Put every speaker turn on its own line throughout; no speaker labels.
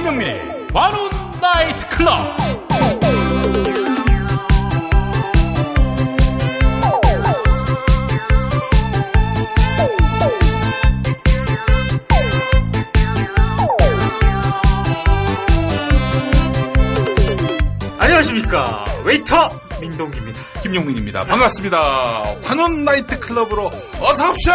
김용민의 관훈 나이트 클럽.
안녕하십니까, 웨이터 민동기입니다.
김용민입니다. 반갑습니다. 관훈 나이트 클럽으로 어서 오십시오.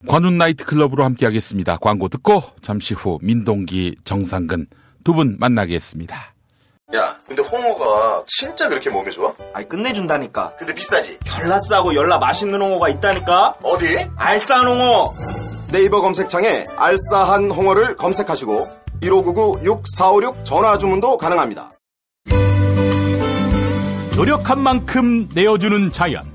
관훈 나이트 클럽으로 함께하겠습니다. 광고 듣고 잠시 후 민동기, 정상근 두 분 만나겠습니다.
야, 근데 홍어가 진짜 그렇게 몸에 좋아?
아니, 끝내준다니까.
근데 비싸지?
열나 싸고 열나 맛있는 홍어가 있다니까.
어디?
알싸한 홍어.
네이버 검색창에 알싸한 홍어를 검색하시고 1599-6456 전화 주문도 가능합니다.
노력한 만큼 내어주는 자연.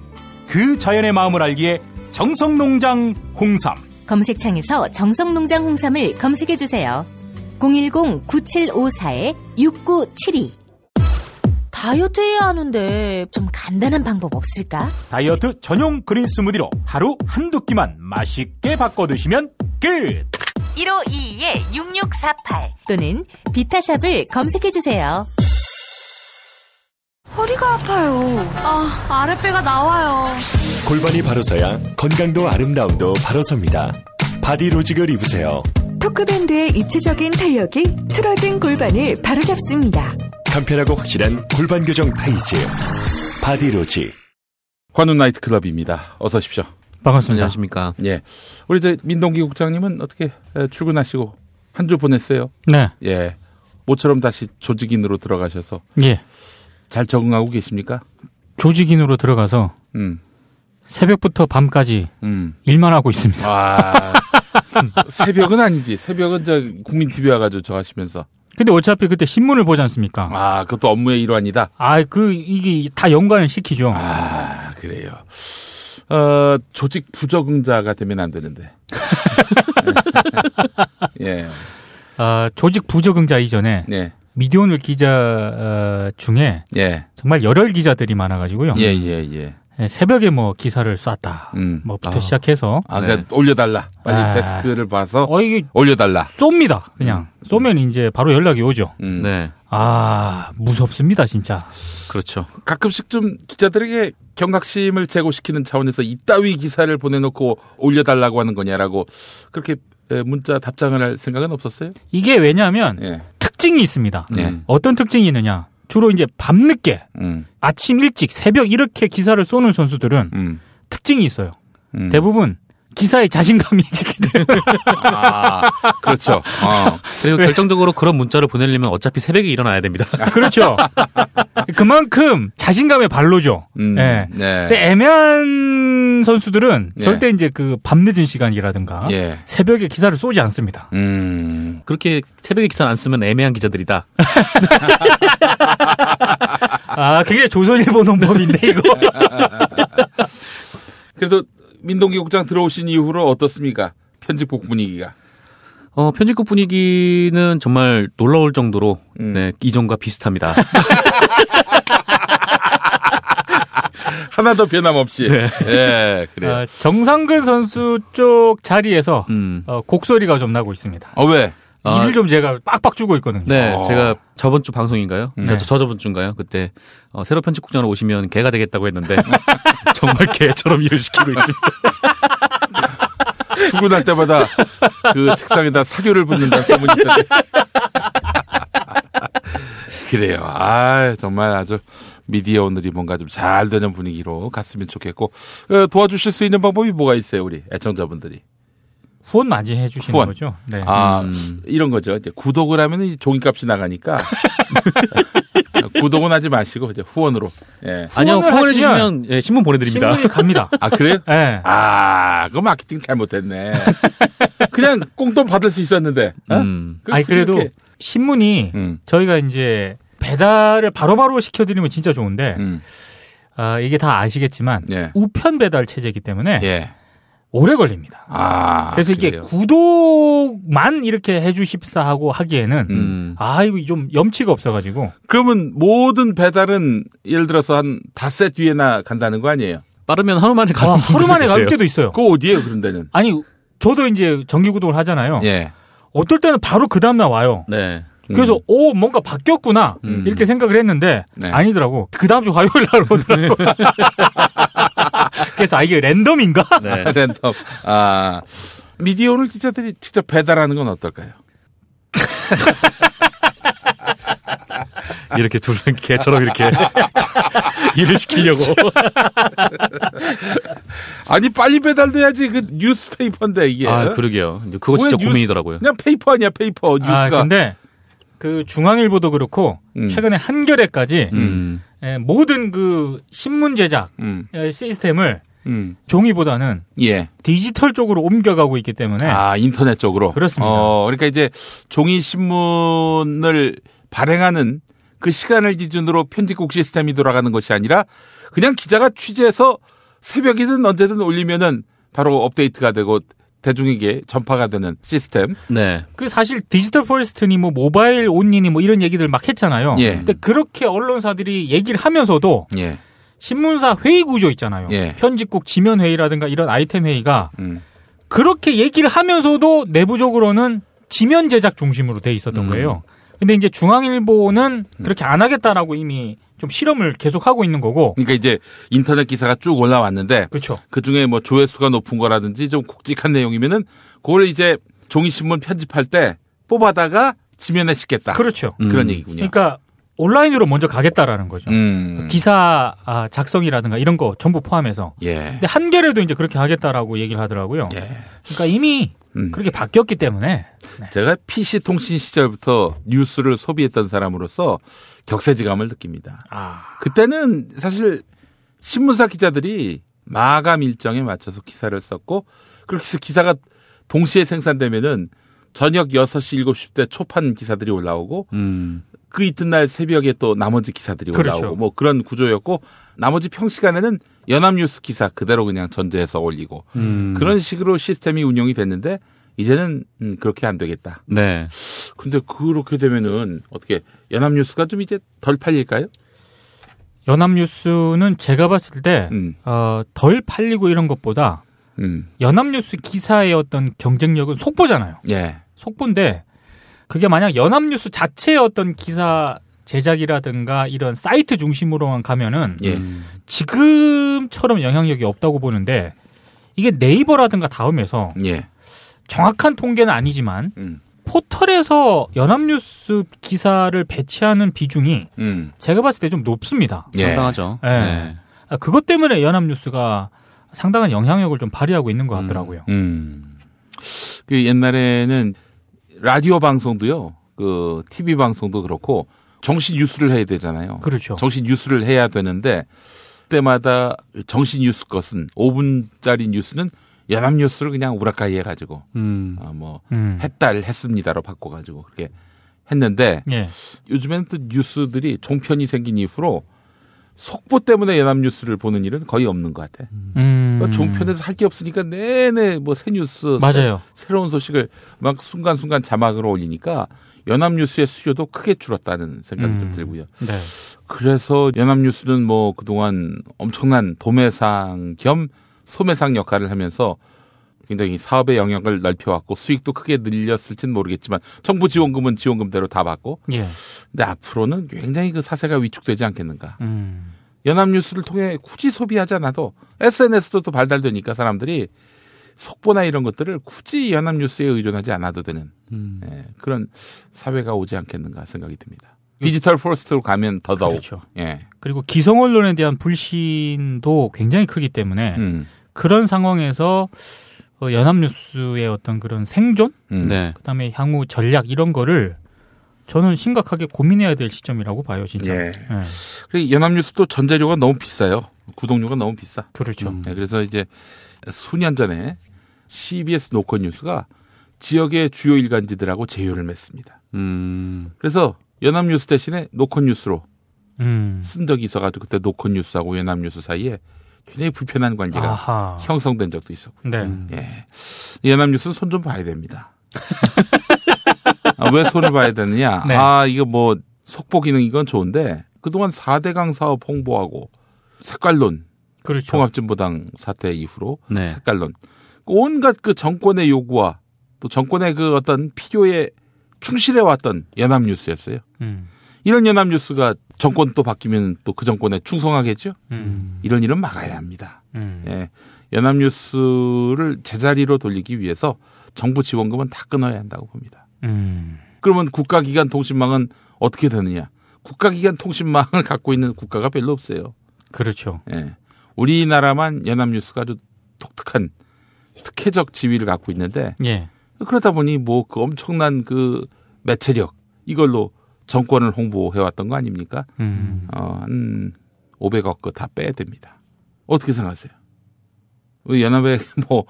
그 자연의 마음을 알기에 정성농장 홍삼.
검색창에서 정성농장 홍삼을 검색해주세요. 010-9754-6972. 다이어트 해야 하는데 좀 간단한 방법 없을까?
다이어트 전용 그린 스무디로 하루 한두 끼만 맛있게 바꿔 드시면 끝.
1522-6648 또는 비타샵을 검색해주세요.
허리가 아파요. 아랫배가 나와요.
골반이 바로 서야 건강도 아름다움도 바로 섭니다. 바디로직을 입으세요.
토크밴드의 입체적인 탄력이 틀어진 골반을 바로잡습니다.
간편하고 확실한 골반 교정 타이즈 바디로직.
관훈 나이트 클럽입니다. 어서 오십시오.
반갑습니다. 안녕하십니까.
예, 우리 민동기 국장님은 어떻게 출근하시고 한 주 보냈어요?
네.
예, 모처럼 다시 조직인으로 들어가셔서
예.
잘 적응하고 계십니까?
조직인으로 들어가서 새벽부터 밤까지 일만 하고 있습니다.
아, 새벽은 아니지. 새벽은 저 국민 TV 와가지고 저 하시면서.
근데 어차피 그때 신문을 보지 않습니까?
아, 그것도 업무의 일환이다.
이게 다 연관을 시키죠.
아, 그래요. 조직 부적응자가 되면 안 되는데. 예.
조직 부적응자 이전에.
네.
미디어오늘 기자 중에
예.
정말 열혈 기자들이 많아가지고요.
예.
새벽에 뭐 기사를 쐈다. 뭐부터 시작해서.
그러니까 올려달라. 빨리 데스크를 봐서
이게
올려달라.
쏩니다. 그냥 쏘면 이제 바로 연락이 오죠.
네.
무섭습니다, 진짜.
그렇죠. 가끔씩 좀 기자들에게 경각심을 제고시키는 차원에서 이따위 기사를 보내놓고 올려달라고 하는 거냐라고 그렇게 문자 답장을 할 생각은 없었어요?
이게 왜냐하면 특징이 있습니다. 어떤 특징이 있느냐? 주로 이제 밤늦게, 아침 일찍, 새벽 이렇게 기사를 쏘는 선수들은 특징이 있어요. 대부분 기사에 자신감이 있기 때문에.
그렇죠.
그리고 결정적으로 그런 문자를 보내려면 어차피 새벽에 일어나야 됩니다.
그렇죠. 그만큼 자신감의 발로죠. 네. 근데 애매한 선수들은 절대 이제 그 밤늦은 시간이라든가 새벽에 기사를 쏘지 않습니다.
그렇게 새벽에 기사를 안 쓰면 애매한 기자들이다.
그게 조선일보 논법인데 이거.
그래도 민동기 국장 들어오신 이후로 어떻습니까? 편집국 분위기가.
편집국 분위기는 정말 놀라울 정도로 이전과 비슷합니다.
하나도 변함없이.
네.
예, 그래요.
정상근 선수 쪽 자리에서 곡소리가 좀 나고 있습니다.
왜?
일을 좀 제가 빡빡 주고 있거든요.
네, 제가 저번 주 방송인가요? 저번 주인가요? 그때 새로 편집국장으로 오시면 개가 되겠다고 했는데 정말 개처럼 일을 시키고 있습니다.
출근할 때마다 그 책상에다 사료를 붓는다는 소문이 있던데. 그래요. 정말 아주 미디어 오늘이 뭔가 좀 잘 되는 분위기로 갔으면 좋겠고 도와주실 수 있는 방법이 뭐가 있어요, 우리 애청자분들이?
후원 많이 해주시는 거죠. 네.
이런 거죠. 이제 구독을 하면 종이값이 나가니까 구독은 하지 마시고 이제 후원으로. 예.
아니요, 후원해 주시면 신문 보내드립니다.
신문이 갑니다.
그래요?
네.
그거 마케팅 잘못됐네. 그냥 꽁돈 받을 수 있었는데.
그래도 신문이 저희가 이제 배달을 바로바로 시켜드리면 진짜 좋은데 이게 다 아시겠지만 우편 배달 체제이기 때문에. 오래 걸립니다. 그래서
그래요?
이게 구독만 이렇게 해주십사 하고 하기에는 이거 좀 염치가 없어가지고.
그러면 모든 배달은 예를 들어서 한 닷새 뒤에나 간다는 거 아니에요?
빠르면 하루 만에 가는
하루 만에 갈 때도 있어요.
그거 어디에요, 그런 데는?
아니, 저도 이제 정기 구독을 하잖아요.
예.
어떨 때는 바로 그 다음날 와요.
네.
그래서 뭔가 바뀌었구나 이렇게 생각을 했는데
네.
아니더라고. 그 다음 주 화요일 날 오더라고. 그래서 이게 랜덤인가?
네.
랜덤. 미디어오늘 기자들이 직접 배달하는 건 어떨까요?
이렇게 둘은 개처럼 이렇게 일을 시키려고.
아니 빨리 배달돼야지. 그 뉴스페이퍼인데 이게.
그러게요. 그거 진짜 고민이더라고요.
그냥 페이퍼 아니야, 페이퍼 뉴스가.
근데 그 중앙일보도 그렇고 최근에 한겨레까지 모든 그 신문 제작 시스템을 종이보다는 디지털 쪽으로 옮겨가고 있기 때문에
인터넷 쪽으로.
그렇습니다.
그러니까 이제 종이 신문을 발행하는 그 시간을 기준으로 편집국 시스템이 돌아가는 것이 아니라 그냥 기자가 취재해서 새벽이든 언제든 올리면은 바로 업데이트가 되고 대중에게 전파가 되는 시스템.
네.
그 사실 디지털 포레스트니 뭐 모바일 온리니 뭐 이런 얘기들 막 했잖아요. 근데 그렇게 언론사들이 얘기를 하면서도 신문사 회의 구조 있잖아요. 편집국 지면 회의라든가 이런 아이템 회의가 그렇게 얘기를 하면서도 내부적으로는 지면 제작 중심으로 돼 있었던 거예요. 근데 이제 중앙일보는 그렇게 안 하겠다라고 이미 좀 실험을 계속하고 있는 거고.
그러니까 이제 인터넷 기사가 쭉 올라왔는데
그렇죠.
그중에 뭐 조회수가 높은 거라든지 좀 굵직한 내용이면은 그걸 이제 종이신문 편집할 때 뽑아다가 지면에 싣겠다.
그렇죠.
그런 얘기군요.
그러니까 온라인으로 먼저 가겠다라는 거죠. 기사 작성이라든가 이런 거 전부 포함해서. 근데 한겨레도 이제 그렇게 하겠다라고 얘기를 하더라고요. 그러니까 이미 그렇게 바뀌었기 때문에.
제가 PC 통신 시절부터 뉴스를 소비했던 사람으로서 격세지감을 느낍니다. 그때는 사실 신문사 기자들이 마감 일정에 맞춰서 기사를 썼고 그렇게 해서 기사가 동시에 생산되면은 저녁 6시, 7시 때 초판 기사들이 올라오고 그 이튿날 새벽에 또 나머지 기사들이 올라오고 뭐 그런 구조였고 나머지 평시간에는 연합뉴스 기사 그대로 그냥 전제해서 올리고 그런 식으로 시스템이 운영이 됐는데 이제는 그렇게 안 되겠다.
네.
근데 그렇게 되면은 어떻게 연합뉴스가 좀 이제 덜 팔릴까요?
연합뉴스는 제가 봤을 때 덜 팔리고 이런 것보다 연합뉴스 기사의 어떤 경쟁력은 속보잖아요. 속보인데 그게 만약 연합뉴스 자체의 어떤 기사 제작이라든가 이런 사이트 중심으로만 가면은 지금처럼 영향력이 없다고 보는데 이게 네이버라든가 다음에서 정확한 통계는 아니지만 포털에서 연합뉴스 기사를 배치하는 비중이 제가 봤을 때 좀 높습니다.
상당하죠.
그것 때문에 연합뉴스가 상당한 영향력을 좀 발휘하고 있는 것 같더라고요.
그 옛날에는 라디오 방송도요, 그 TV 방송도 그렇고 정식 뉴스를 해야 되잖아요.
그렇죠.
정식 뉴스를 해야 되는데 그때마다 정식 뉴스 것은 5분짜리 뉴스는 연합뉴스를 그냥 우라카이 해가지고 했습니다로 바꿔가지고 그렇게 했는데 요즘에는 또 뉴스들이 종편이 생긴 이후로 속보 때문에 연합뉴스를 보는 일은 거의 없는 것 같아. 종편에서 할 게 없으니까 내내 뭐 새 뉴스,
맞아요.
새로운 소식을 막 순간순간 자막으로 올리니까 연합뉴스의 수요도 크게 줄었다는 생각이 좀 들고요. 그래서 연합뉴스는 뭐 그동안 엄청난 도매상 겸 소매상 역할을 하면서 굉장히 사업의 영역을 넓혀왔고 수익도 크게 늘렸을지는 모르겠지만 정부 지원금은 지원금대로 다 받고 근데 앞으로는 굉장히 그 사세가 위축되지 않겠는가. 연합뉴스를 통해 굳이 소비하지 않아도 SNS도 또 발달되니까 사람들이 속보나 이런 것들을 굳이 연합뉴스에 의존하지 않아도 되는 그런 사회가 오지 않겠는가 생각이 듭니다. 디지털 포레스트로 가면 더더욱.
그렇죠. 그리고 기성 언론에 대한 불신도 굉장히 크기 때문에 그런 상황에서 연합뉴스의 어떤 그런 생존, 그다음에 향후 전략 이런 거를 저는 심각하게 고민해야 될 시점이라고 봐요, 진짜.
연합뉴스도 전재료가 너무 비싸요. 구독료가 너무 비싸.
그렇죠.
그래서 이제 수년 전에 CBS 노컷뉴스가 지역의 주요 일간지들하고 제휴를 맺습니다. 그래서 연합뉴스 대신에 노컷뉴스로 쓴 적이 있어가지고 그때 노컷뉴스하고 연합뉴스 사이에 굉장히 불편한 관계가
아하.
형성된 적도 있었고요.
네.
예. 연합뉴스는 손 좀 봐야 됩니다. 왜 손을 봐야 되느냐?
네.
이거 뭐 속보 기능 이건 좋은데 그동안 4대강 사업 홍보하고 색깔론,
그렇죠.
통합진보당 사태 이후로
네.
색깔론, 온갖 그 정권의 요구와 또 정권의 그 어떤 필요에 충실해왔던 연합뉴스였어요. 이런 연합뉴스가 정권 또 바뀌면 또 그 정권에 충성하겠죠. 이런 일은 막아야 합니다. 예. 연합뉴스를 제자리로 돌리기 위해서 정부 지원금은 다 끊어야 한다고 봅니다. 그러면 국가기관 통신망은 어떻게 되느냐? 국가기관 통신망을 갖고 있는 국가가 별로 없어요.
그렇죠.
예. 우리나라만 연합뉴스가 아주 독특한 특혜적 지위를 갖고 있는데
예.
그러다 보니 뭐 그 엄청난 그 매체력 이걸로 정권을 홍보해왔던 거 아닙니까? 한 500억 거 다 빼야 됩니다. 어떻게 생각하세요? 왜 연합에 뭐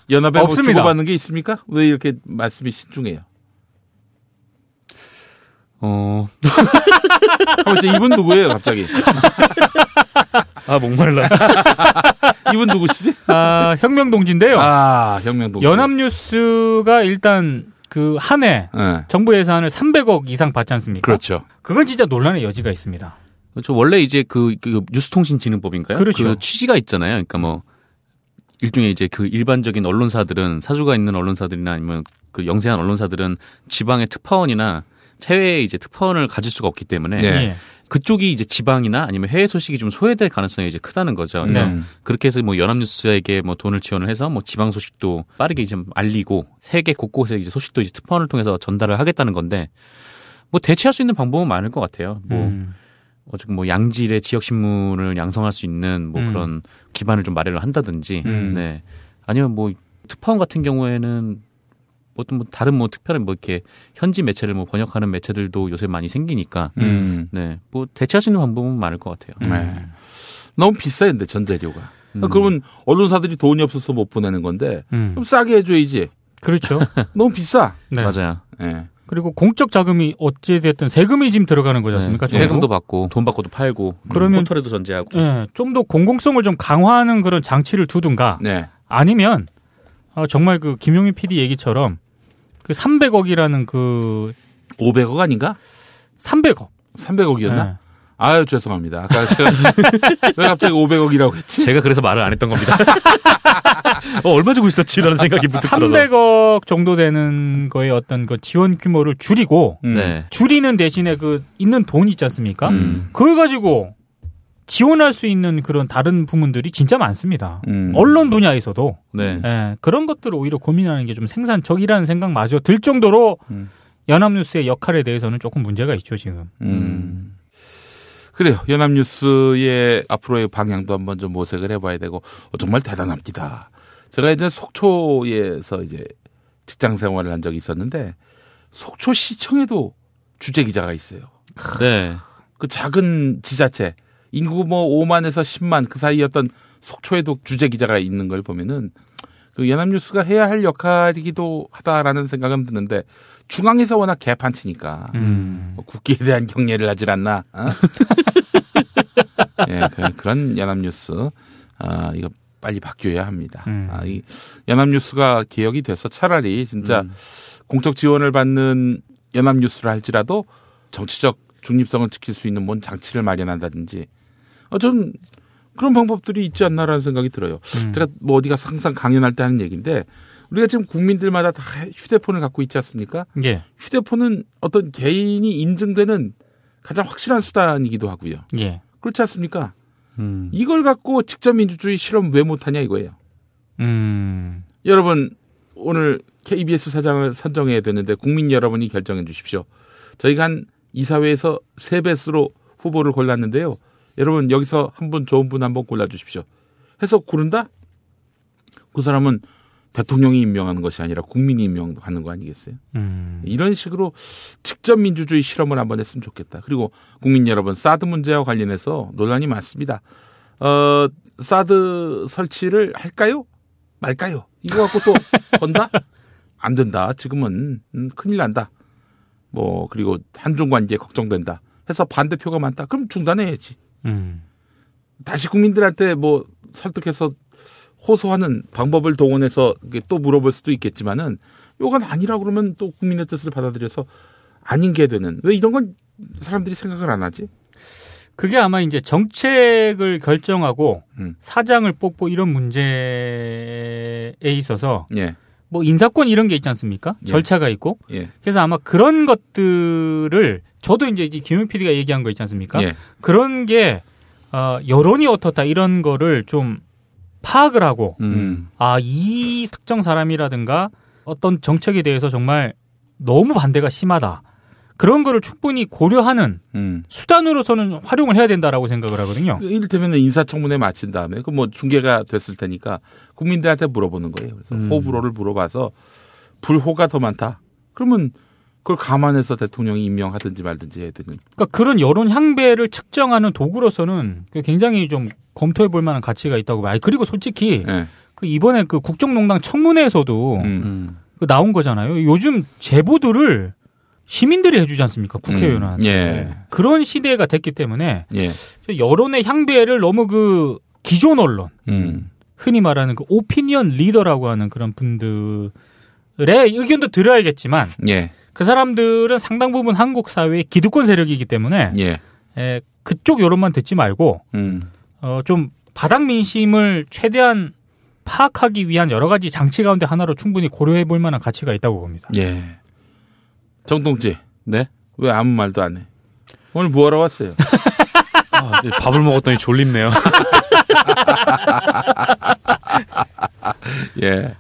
연합에 뭐 주고받는 게 있습니까? 왜 이렇게 말씀이 신중해요? 이분 누구예요, 갑자기?
목말라.
이분 누구시지?
혁명동지인데요.
혁명동지.
연합뉴스가 일단 그 한 해 정부 예산을 300억 이상 받지 않습니까?
그렇죠.
그건 진짜 논란의 여지가 있습니다.
그렇죠. 원래 이제 그 뉴스통신진흥법인가요?
그렇죠.
그 취지가 있잖아요. 그러니까 뭐 일종의 이제 그 일반적인 언론사들은 사주가 있는 언론사들이나 아니면 그 영세한 언론사들은 지방의 특파원이나 해외에 이제 특파원을 가질 수가 없기 때문에
네.
그쪽이 이제 지방이나 아니면 해외 소식이 좀 소외될 가능성이 이제 크다는 거죠. 그래서 그렇게 해서 뭐 연합뉴스에게 뭐 돈을 지원을 해서 뭐 지방 소식도 빠르게 이제 알리고 세계 곳곳에 이제 소식도 이제 특파원을 통해서 전달을 하겠다는 건데 뭐 대체할 수 있는 방법은 많을 것 같아요. 어쨌든 뭐 양질의 지역 신문을 양성할 수 있는 뭐 그런 기반을 좀 마련을 한다든지, 네. 아니면 뭐 특파원 같은 경우에는 어떤 뭐 다른 뭐 특별한 뭐 이렇게 현지 매체를 뭐 번역하는 매체들도 요새 많이 생기니까, 네. 뭐 대체할 수 있는 방법은 많을 것 같아요.
네. 너무 비싸요, 근데 전재료가. 그러면 언론사들이 돈이 없어서 못 보내는 건데 좀 싸게 해줘야지.
그렇죠.
너무 비싸.
네.
맞아요.
네.
그리고 공적 자금이 어찌됐든 세금이 지금 들어가는 거지 않습니까?
네. 세금도 받고 돈 받고도 팔고
그러면
포털에도 전제하고
네, 좀 더 공공성을 좀 강화하는 그런 장치를 두든가
네.
아니면 정말 그 김용희 PD 얘기처럼 그 300억이라는 그
500억 아닌가?
300억.
300억이었나?
네.
아유 죄송합니다. 아까 제가 왜 갑자기 500억이라고 했지?
제가 그래서 말을 안 했던 겁니다. 얼마 주고 있었지라는 생각이 문득 들어서
300억 정도 되는 거의 어떤 그 지원 규모를 줄이고
네.
줄이는 대신에 그 있는 돈 있지 않습니까? 그걸 가지고 지원할 수 있는 그런 다른 부문들이 진짜 많습니다. 언론 분야에서도
네.
예, 그런 것들을 오히려 고민하는 게 좀 생산적이라는 생각마저 들 정도로 연합뉴스의 역할에 대해서는 조금 문제가 있죠 지금.
그래요. 연합뉴스의 앞으로의 방향도 한번 좀 모색을 해봐야 되고 정말 대단합니다. 제가 이제 속초에서 이제 직장 생활을 한 적이 있었는데 속초시청에도 주재 기자가 있어요.
네.
그 작은 지자체 인구 뭐 5만에서 10만 그 사이였던 속초에도 주재 기자가 있는 걸 보면은 그 연합뉴스가 해야 할 역할이기도 하다라는 생각은 드는데 중앙에서 워낙 개판치니까 뭐 국기에 대한 경례를 하질 않나. 예, 그런 연합뉴스 이거 빨리 바뀌어야 합니다. 이 연합뉴스가 개혁이 돼서 차라리 진짜 공적 지원을 받는 연합뉴스를 할지라도 정치적 중립성을 지킬 수 있는 뭔 장치를 마련한다든지 좀 그런 방법들이 있지 않나라는 생각이 들어요. 제가 뭐 어디 가서 항상 강연할 때 하는 얘기인데 우리가 지금 국민들마다 다 휴대폰을 갖고 있지 않습니까?
예.
휴대폰은 어떤 개인이 인증되는 가장 확실한 수단이기도 하고요.
예.
그렇지 않습니까? 이걸 갖고 직접 민주주의 실험 왜 못하냐 이거예요. 여러분 오늘 KBS 사장을 선정해야 되는데 국민 여러분이 결정해 주십시오. 저희가 한 이사회에서 3배수로 후보를 골랐는데요. 여러분 여기서 한 분 좋은 분 한번 골라주십시오. 해서 고른다? 그 사람은 대통령이 임명하는 것이 아니라 국민이 임명하는 거 아니겠어요? 이런 식으로 직접 민주주의 실험을 한번 했으면 좋겠다. 그리고 국민 여러분 사드 문제와 관련해서 논란이 많습니다. 사드 설치를 할까요? 말까요? 이거 갖고 또 건다? 안 된다. 지금은 큰일 난다. 뭐 그리고 한중 관계 걱정된다. 해서 반대표가 많다. 그럼 중단해야지. 다시 국민들한테 뭐 설득해서 호소하는 방법을 동원해서 또 물어볼 수도 있겠지만은 요건 아니라고 그러면 또 국민의 뜻을 받아들여서 아닌 게 되는 왜 이런 건 사람들이 생각을 안 하지?
그게 아마 이제 정책을 결정하고 사장을 뽑고 이런 문제에 있어서
예.
뭐 인사권 이런 게 있지 않습니까?
예.
절차가 있고.
예.
그래서 아마 그런 것들을 저도 이제 김용 PD가 얘기한 거 있지 않습니까?
예.
그런 게 여론이 어떻다 이런 거를 좀 파악을 하고 이 특정 사람이라든가 어떤 정책에 대해서 정말 너무 반대가 심하다. 그런 거를 충분히 고려하는 수단으로서는 활용을 해야 된다라고 생각을 하거든요.
이를테면 인사청문회 마친 다음에 그 뭐 중계가 됐을 테니까 국민들한테 물어보는 거예요. 그래서 호불호를 물어봐서 불호가 더 많다. 그러면 그걸 감안해서 대통령이 임명하든지 말든지 해야 되는.
그러니까 그런 여론 향배를 측정하는 도구로서는 굉장히 좀 검토해 볼 만한 가치가 있다고 봐요. 그리고 솔직히
네.
그 이번에 그 국정농단 청문회에서도 그 나온 거잖아요. 요즘 제보들을 시민들이 해주지 않습니까? 국회의원한테.
예.
그런 시대가 됐기 때문에
예.
여론의 향배를 너무 그 기존 언론, 흔히 말하는 그 오피니언 리더라고 하는 그런 분들의 의견도 들어야겠지만
예.
그 사람들은 상당 부분 한국 사회의 기득권 세력이기 때문에
예.
그쪽 여론만 듣지 말고 좀 바닥 민심을 최대한 파악하기 위한 여러 가지 장치 가운데 하나로 충분히 고려해 볼 만한 가치가 있다고 봅니다.
예. 정동지.
네?
왜 아무 말도 안 해? 오늘 뭐하러 왔어요?
밥을 먹었더니 졸립네요.
예.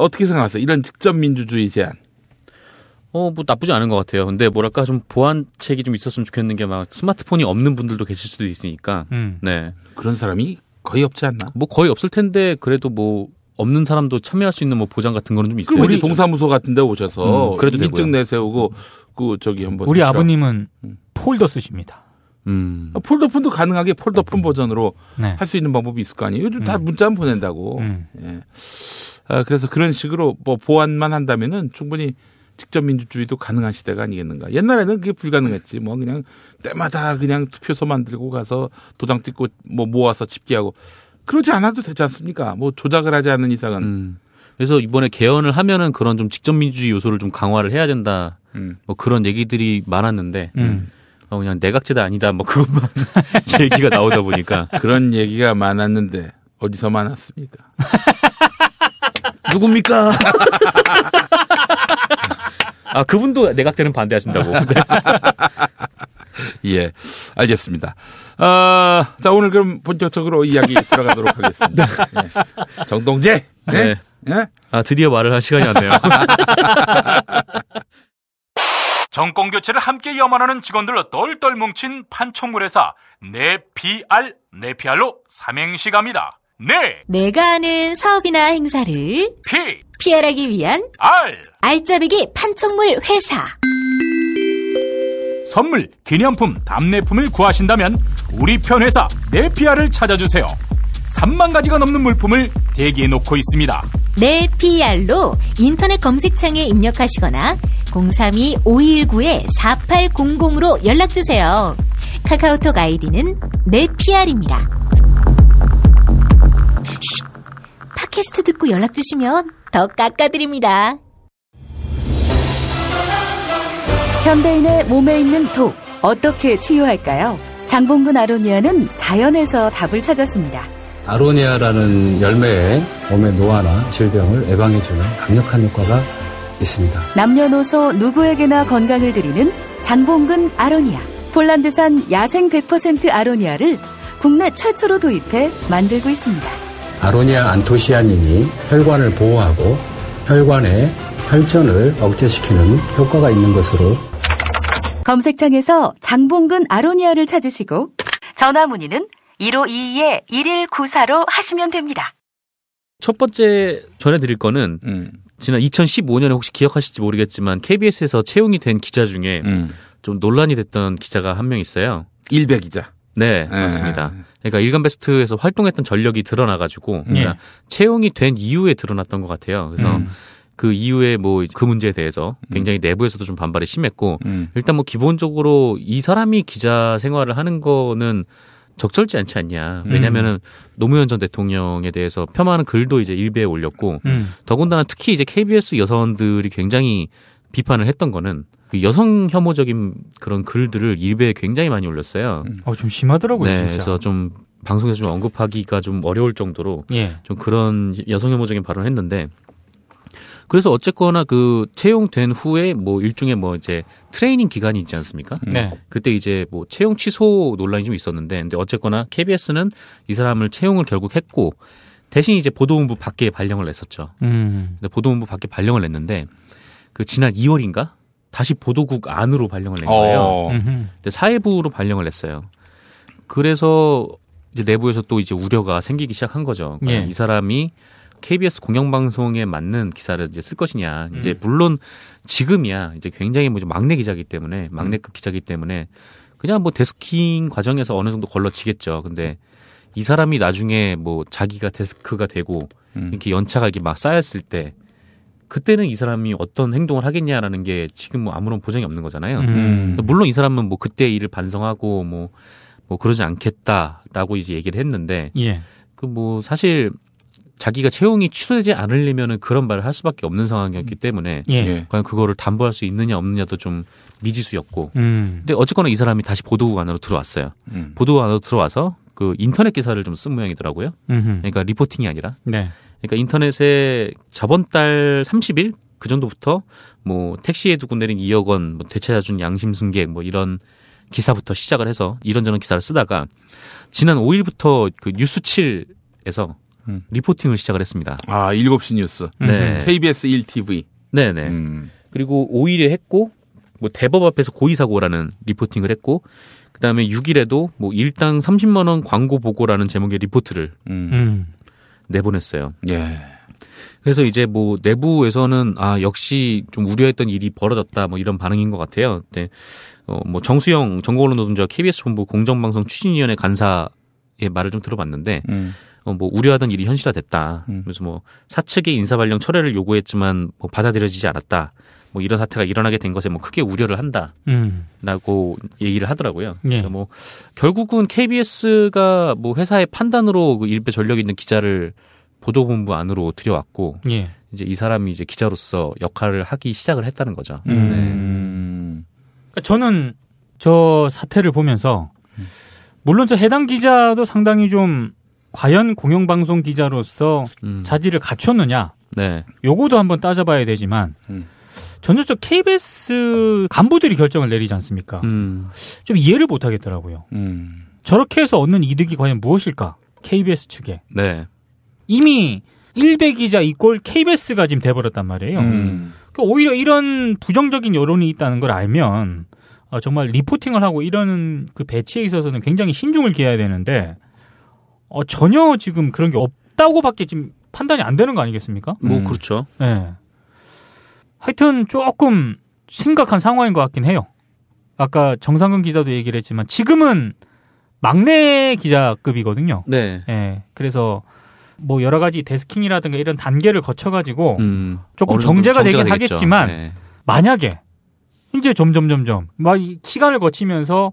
어떻게 생각하세요? 이런 직접 민주주의 제안.
뭐 나쁘지 않은 것 같아요. 근데 뭐랄까 좀 보완책이 좀 있었으면 좋겠는 게 막 스마트폰이 없는 분들도 계실 수도 있으니까. 네.
그런 사람이 거의 없지 않나?
뭐 거의 없을 텐데 그래도 뭐 없는 사람도 참여할 수 있는 뭐 보장 같은 거는 좀 있어요.
우리 동사무소 같은 데 오셔서
그래도
인증 내세우고 그 저기 한번
우리 아버님은 폴더 쓰십니다.
폴더폰도 가능하게 폴더폰 버전으로
네.
할 수 있는 방법이 있을 거 아니에요. 요즘 다 문자만 보낸다고. 예. 그래서 그런 식으로 뭐 보완만 한다면은 충분히 직접 민주주의도 가능한 시대가 아니겠는가. 옛날에는 그게 불가능했지. 뭐 그냥 때마다 그냥 투표소 만들고 가서 도장 찍고 뭐 모아서 집계하고 그러지 않아도 되지 않습니까? 뭐 조작을 하지 않는 이상은.
그래서 이번에 개헌을 하면은 그런 좀 직접 민주주의 요소를 좀 강화를 해야 된다. 뭐 그런 얘기들이 많았는데 그냥 내각제다 아니다. 뭐 그것만 얘기가 나오다 보니까
그런 얘기가 많았는데 어디서 많았습니까? 누굽니까?
그분도 내각제는 반대하신다고. 네.
예, 알겠습니다. 자, 오늘 그럼 본격적으로 이야기 들어가도록 하겠습니다. 예. 정동재! 네. 네?
드디어 말을 할 시간이 왔네요.
정권 교체를 함께 염원하는 직원들로 똘똘 뭉친 판촉물회사 네피알로 삼행시 갑니다.
내가 아는 사업이나 행사를 PR하기 위한 알짜배기 판촉물 회사.
선물, 기념품, 답례품을 구하신다면 우리 편 회사 네피알을 찾아주세요. 3만 가지가 넘는 물품을 대기해 놓고 있습니다.
네피알로 인터넷 검색창에 입력하시거나 032-519-4800으로 연락주세요. 카카오톡 아이디는 네피알입니다. 팟캐스트 듣고 연락주시면 더 깎아드립니다.
현대인의 몸에 있는 독, 어떻게 치유할까요? 장봉근 아로니아는 자연에서 답을 찾았습니다.
아로니아라는 열매에 몸의 노화나 질병을 예방해주는 강력한 효과가 있습니다.
남녀노소 누구에게나 건강을 드리는 장봉근 아로니아. 폴란드산 야생 100% 아로니아를 국내 최초로 도입해 만들고 있습니다.
아로니아 안토시아닌이 혈관을 보호하고 혈관의 혈전을 억제시키는 효과가 있는 것으로
검색창에서 장봉근 아로니아를 찾으시고 전화 문의는 1522-1194로 하시면 됩니다.
첫 번째 전해드릴 거는 지난 2015년에 혹시 기억하실지 모르겠지만 KBS에서 채용이 된 기자 중에 좀 논란이 됐던 기자가 한 명 있어요.
일베 기자.
네, 맞습니다. 그러니까 일간베스트에서 활동했던 전력이 드러나가지고 그러니까 채용이 된 이후에 드러났던 것 같아요. 그래서 그 이후에 뭐 그 문제에 대해서 굉장히 내부에서도 좀 반발이 심했고 일단 뭐 기본적으로 이 사람이 기자 생활을 하는 거는 적절치 않지 않냐. 왜냐면은 노무현 전 대통령에 대해서 폄하하는 글도 이제 일베에 올렸고 더군다나 특히 이제 KBS 여사원들이 굉장히 비판을 했던 거는 그 여성 혐오적인 그런 글들을 일베에 굉장히 많이 올렸어요.
좀 심하더라고요.
네,
진짜.
그래서 좀 방송에서 좀 언급하기가 좀 어려울 정도로
예.
좀 그런 여성 혐오적인 발언을 했는데 그래서 어쨌거나 그 채용된 후에 뭐 일종의 뭐 이제 트레이닝 기간이 있지 않습니까?
네.
그때 이제 뭐 채용 취소 논란이 좀 있었는데 근데 어쨌거나 KBS는 이 사람을 채용을 결국 했고 대신 이제 보도본부 밖에 발령을 냈었죠. 근데 보도본부 밖에 발령을 냈는데 그 지난 2월인가 다시 보도국 안으로 발령을 낸 거예요. 근데 사회부로 발령을 냈어요. 그래서 이제 내부에서 또 이제 우려가 생기기 시작한 거죠. 그러니까
예.
이 사람이 KBS 공영방송에 맞는 기사를 이제 쓸 것이냐. 이제 물론 지금이야 이제 굉장히 뭐 막내 기자이기 때문에 막내급 기자이기 때문에 그냥 뭐 데스킹 과정에서 어느 정도 걸러지겠죠. 근데 이 사람이 나중에 뭐 자기가 데스크가 되고 이렇게 연차가 이렇게 막 쌓였을 때 그때는 이 사람이 어떤 행동을 하겠냐라는 게 지금 뭐 아무런 보장이 없는 거잖아요. 물론 이 사람은 뭐 그때 일을 반성하고 뭐 그러지 않겠다라고 이제 얘기를 했는데
예.
그 뭐 사실 자기가 채용이 취소되지 않으려면은 그런 말을 할 수밖에 없는 상황이었기 때문에
예.
과연 그거를 담보할 수 있느냐 없느냐도 좀 미지수였고. 근데 어쨌거나 이 사람이 다시 보도국 안으로 들어왔어요. 보도국 안으로 들어와서 그 인터넷 기사를 좀 쓴 모양이더라고요. 그러니까 리포팅이 아니라.
네.
그러니까 인터넷에 저번 달 30일 그 정도부터 뭐 택시에 두고 내린 2억 원, 뭐 되찾아준 양심 승객 뭐 이런 기사부터 시작을 해서 이런저런 기사를 쓰다가 지난 5일부터 그 뉴스7에서 리포팅을 시작을 했습니다.
7시 뉴스.
네.
KBS 1TV.
네네. 그리고 5일에 했고, 뭐 대법 앞에서 고의사고라는 리포팅을 했고, 그 다음에 6일에도 뭐 일당 30만원 광고 보고라는 제목의 리포트를 내보냈어요.
예.
그래서 이제 뭐 내부에서는 역시 좀 우려했던 일이 벌어졌다 뭐 이런 반응인 것 같아요. 근데 뭐 정수영 정보언론노동자 KBS 본부 공정방송 추진위원회 간사의 말을 좀 들어봤는데 뭐 우려하던 일이 현실화됐다. 그래서 뭐 사측의 인사발령 철회를 요구했지만 뭐 받아들여지지 않았다. 뭐 이런 사태가 일어나게 된 것에 뭐 크게 우려를 한다라고 얘기를 하더라고요.
예.
그러니까 뭐 결국은 KBS가 뭐 회사의 판단으로 그 일베 전력 있는 기자를 보도본부 안으로 들여왔고
예.
이제 이 사람이 이제 기자로서 역할을 하기 시작을 했다는 거죠.
그러니까 저는 저 사태를 보면서 물론 저 해당 기자도 상당히 좀 과연 공영방송 기자로서 자질을 갖췄느냐
네.
요거도 한번 따져봐야 되지만 전혀 저 KBS 간부들이 결정을 내리지 않습니까? 좀 이해를 못하겠더라고요. 저렇게 해서 얻는 이득이 과연 무엇일까? KBS 측에.
네.
이미 일베 기자 이꼴 KBS가 지금 돼버렸단 말이에요. 그러니까 오히려 이런 부정적인 여론이 있다는 걸 알면 정말 리포팅을 하고 이런 그 배치에 있어서는 굉장히 신중을 기해야 되는데 전혀 지금 그런 게 없다고밖에 지금 판단이 안 되는 거 아니겠습니까?
뭐 그렇죠.
네. 하여튼 조금 심각한 상황인 것 같긴 해요. 아까 정상근 기자도 얘기를 했지만 지금은 막내 기자급이거든요.
네.
네. 그래서 뭐 여러 가지 데스킹이라든가 이런 단계를 거쳐가지고 조금
어느
정제가 되긴
되겠죠.
하겠지만
네.
만약에 이제 점점 막 시간을 거치면서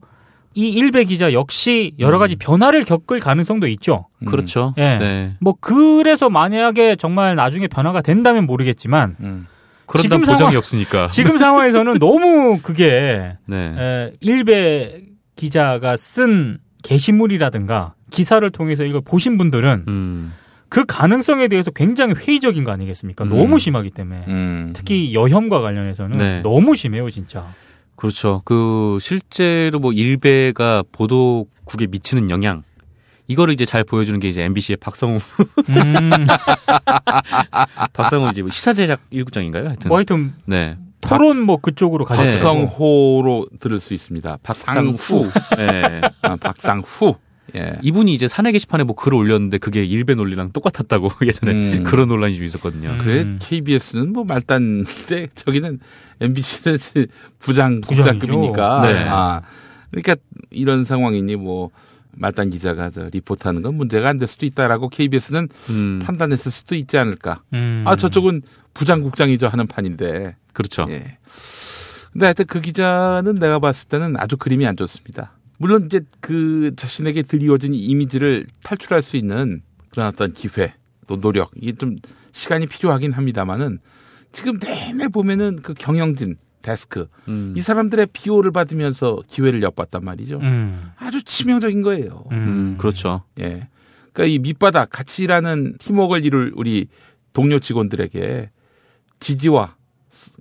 이 일베 기자 역시 여러 가지 변화를 겪을 가능성도 있죠.
그렇죠.
예.
네.
뭐 그래서 만약에 정말 나중에 변화가 된다면 모르겠지만
그런 보장이 없으니까.
지금 상황에서는 너무 그게
네.
일베 기자가 쓴 게시물이라든가 기사를 통해서 이걸 보신 분들은 그 가능성에 대해서 굉장히 회의적인 거 아니겠습니까? 너무 심하기 때문에. 특히 여혐과 관련해서는
네.
너무 심해요, 진짜.
그렇죠. 그 실제로 뭐 일베가 보도국에 미치는 영향 이거를 이제 잘 보여주는 게 이제 MBC의 박성우. 박성우 이제 뭐 시사 제작 1국장인가요? 하여튼.
뭐 하여튼
네.
토론 뭐 그쪽으로 가죠.
박성호로 들을 수 있습니다. 박상후.
네.
박상후. 예.
이분이 이제 사내 게시판에 뭐 글을 올렸는데 그게 일베 논리랑 똑같았다고 예전에 그런 논란이 좀 있었거든요.
그래 KBS는 뭐 말단인데 저기는 MBC는 부장급이니까.
네.
그러니까 이런 상황이니 뭐 말단 기자가 리포트하는 건 문제가 안 될 수도 있다라고 KBS는 판단했을 수도 있지 않을까. 저쪽은 부장국장이죠 하는 판인데.
그렇죠.
예. 근데 하여튼 그 기자는 내가 봤을 때는 아주 그림이 안 좋습니다. 물론 이제 그 자신에게 드리워진 이미지를 탈출할 수 있는 그런 어떤 기회 또 노력 이게 좀 시간이 필요하긴 합니다만은 지금 내내 보면은 그 경영진 데스크 이 사람들의 비호를 받으면서 기회를 엿봤단 말이죠. 아주 치명적인 거예요.
그렇죠.
예. 그러니까 이 밑바닥 같이 일하는 팀워크를 이룰 우리 동료 직원들에게 지지와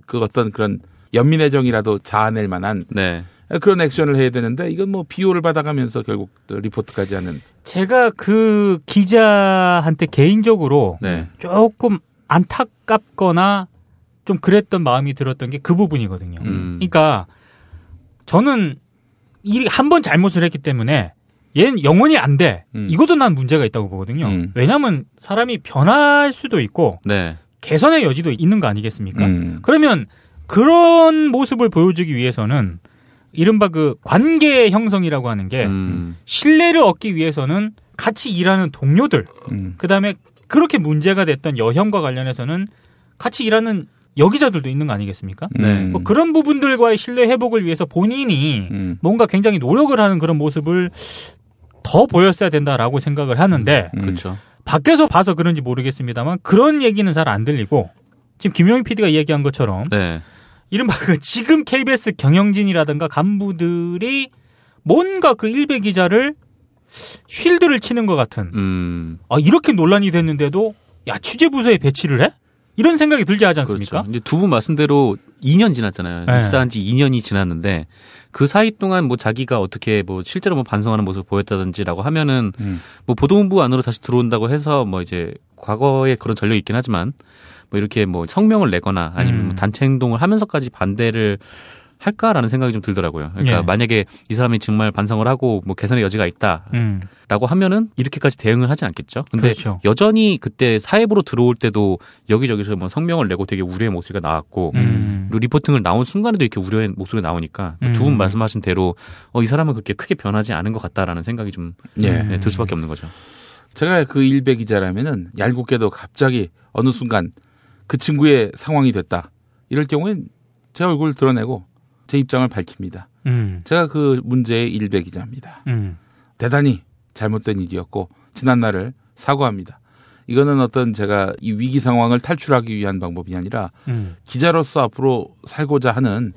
그 어떤 그런 연민의 정이라도 자아낼 만한
네.
그런 액션을 해야 되는데 이건 뭐 비호를 받아가면서 결국 리포트까지 하는.
제가 그 기자한테 개인적으로
네.
조금 안타깝거나 좀 그랬던 마음이 들었던 게 그 부분이거든요. 그러니까 저는 한 번 잘못을 했기 때문에 얘는 영원히 안 돼. 이것도 난 문제가 있다고 보거든요. 왜냐하면 사람이 변할 수도 있고
네.
개선의 여지도 있는 거 아니겠습니까? 그러면 그런 모습을 보여주기 위해서는 이른바 그 관계 형성이라고 하는 게 신뢰를 얻기 위해서는 같이 일하는 동료들, 그다음에 그렇게 문제가 됐던 여형과 관련해서는 같이 일하는 여기자들도 있는 거 아니겠습니까? 뭐 그런 부분들과의 신뢰 회복을 위해서 본인이 뭔가 굉장히 노력을 하는 그런 모습을 더 보였어야 된다라고 생각을 하는데
그렇죠.
밖에서 봐서 그런지 모르겠습니다만 그런 얘기는 잘 안 들리고 지금 김용희 PD가 이야기한 것처럼
네.
이른바 그 지금 KBS 경영진이라든가 간부들이 뭔가 그 일베 기자를 쉴드를 치는 것 같은 이렇게 논란이 됐는데도 야 취재부서에 배치를 해? 이런 생각이 들지 하지 않습니까?
그렇죠. 이제 두 분 말씀대로 2년 지났잖아요.
네.
입사한 지 2년이 지났는데 그 사이 동안 뭐 자기가 어떻게 뭐 실제로 뭐 반성하는 모습을 보였다든지라고 하면은 뭐 보도본부 안으로 다시 들어온다고 해서 뭐 이제 과거에 그런 전력이 있긴 하지만 뭐 이렇게 뭐 성명을 내거나 아니면 뭐 단체 행동을 하면서까지 반대를 할까라는 생각이 좀 들더라고요. 그러니까
예.
만약에 이 사람이 정말 반성을 하고 뭐 개선의 여지가 있다라고 하면은 이렇게까지 대응을 하진 않겠죠. 근데
그렇죠.
여전히 그때 사회부로 들어올 때도 여기저기서 뭐 성명을 내고 되게 우려의 목소리가 나왔고 그리고 리포팅을 나온 순간에도 이렇게 우려의 목소리가 나오니까 두 분 말씀하신 대로 이 사람은 그렇게 크게 변하지 않은 것 같다라는 생각이 좀 들 수밖에 없는 거죠.
제가 그 일베 기자라면은 얄궂게도 갑자기 어느 순간 그 친구의 상황이 됐다. 이럴 경우엔 제 얼굴을 드러내고 제 입장을 밝힙니다. 제가 그 문제의 일베 기자입니다. 대단히 잘못된 일이었고 지난 날을 사과합니다. 이거는 어떤 제가 이 위기 상황을 탈출하기 위한 방법이 아니라 기자로서 앞으로 살고자 하는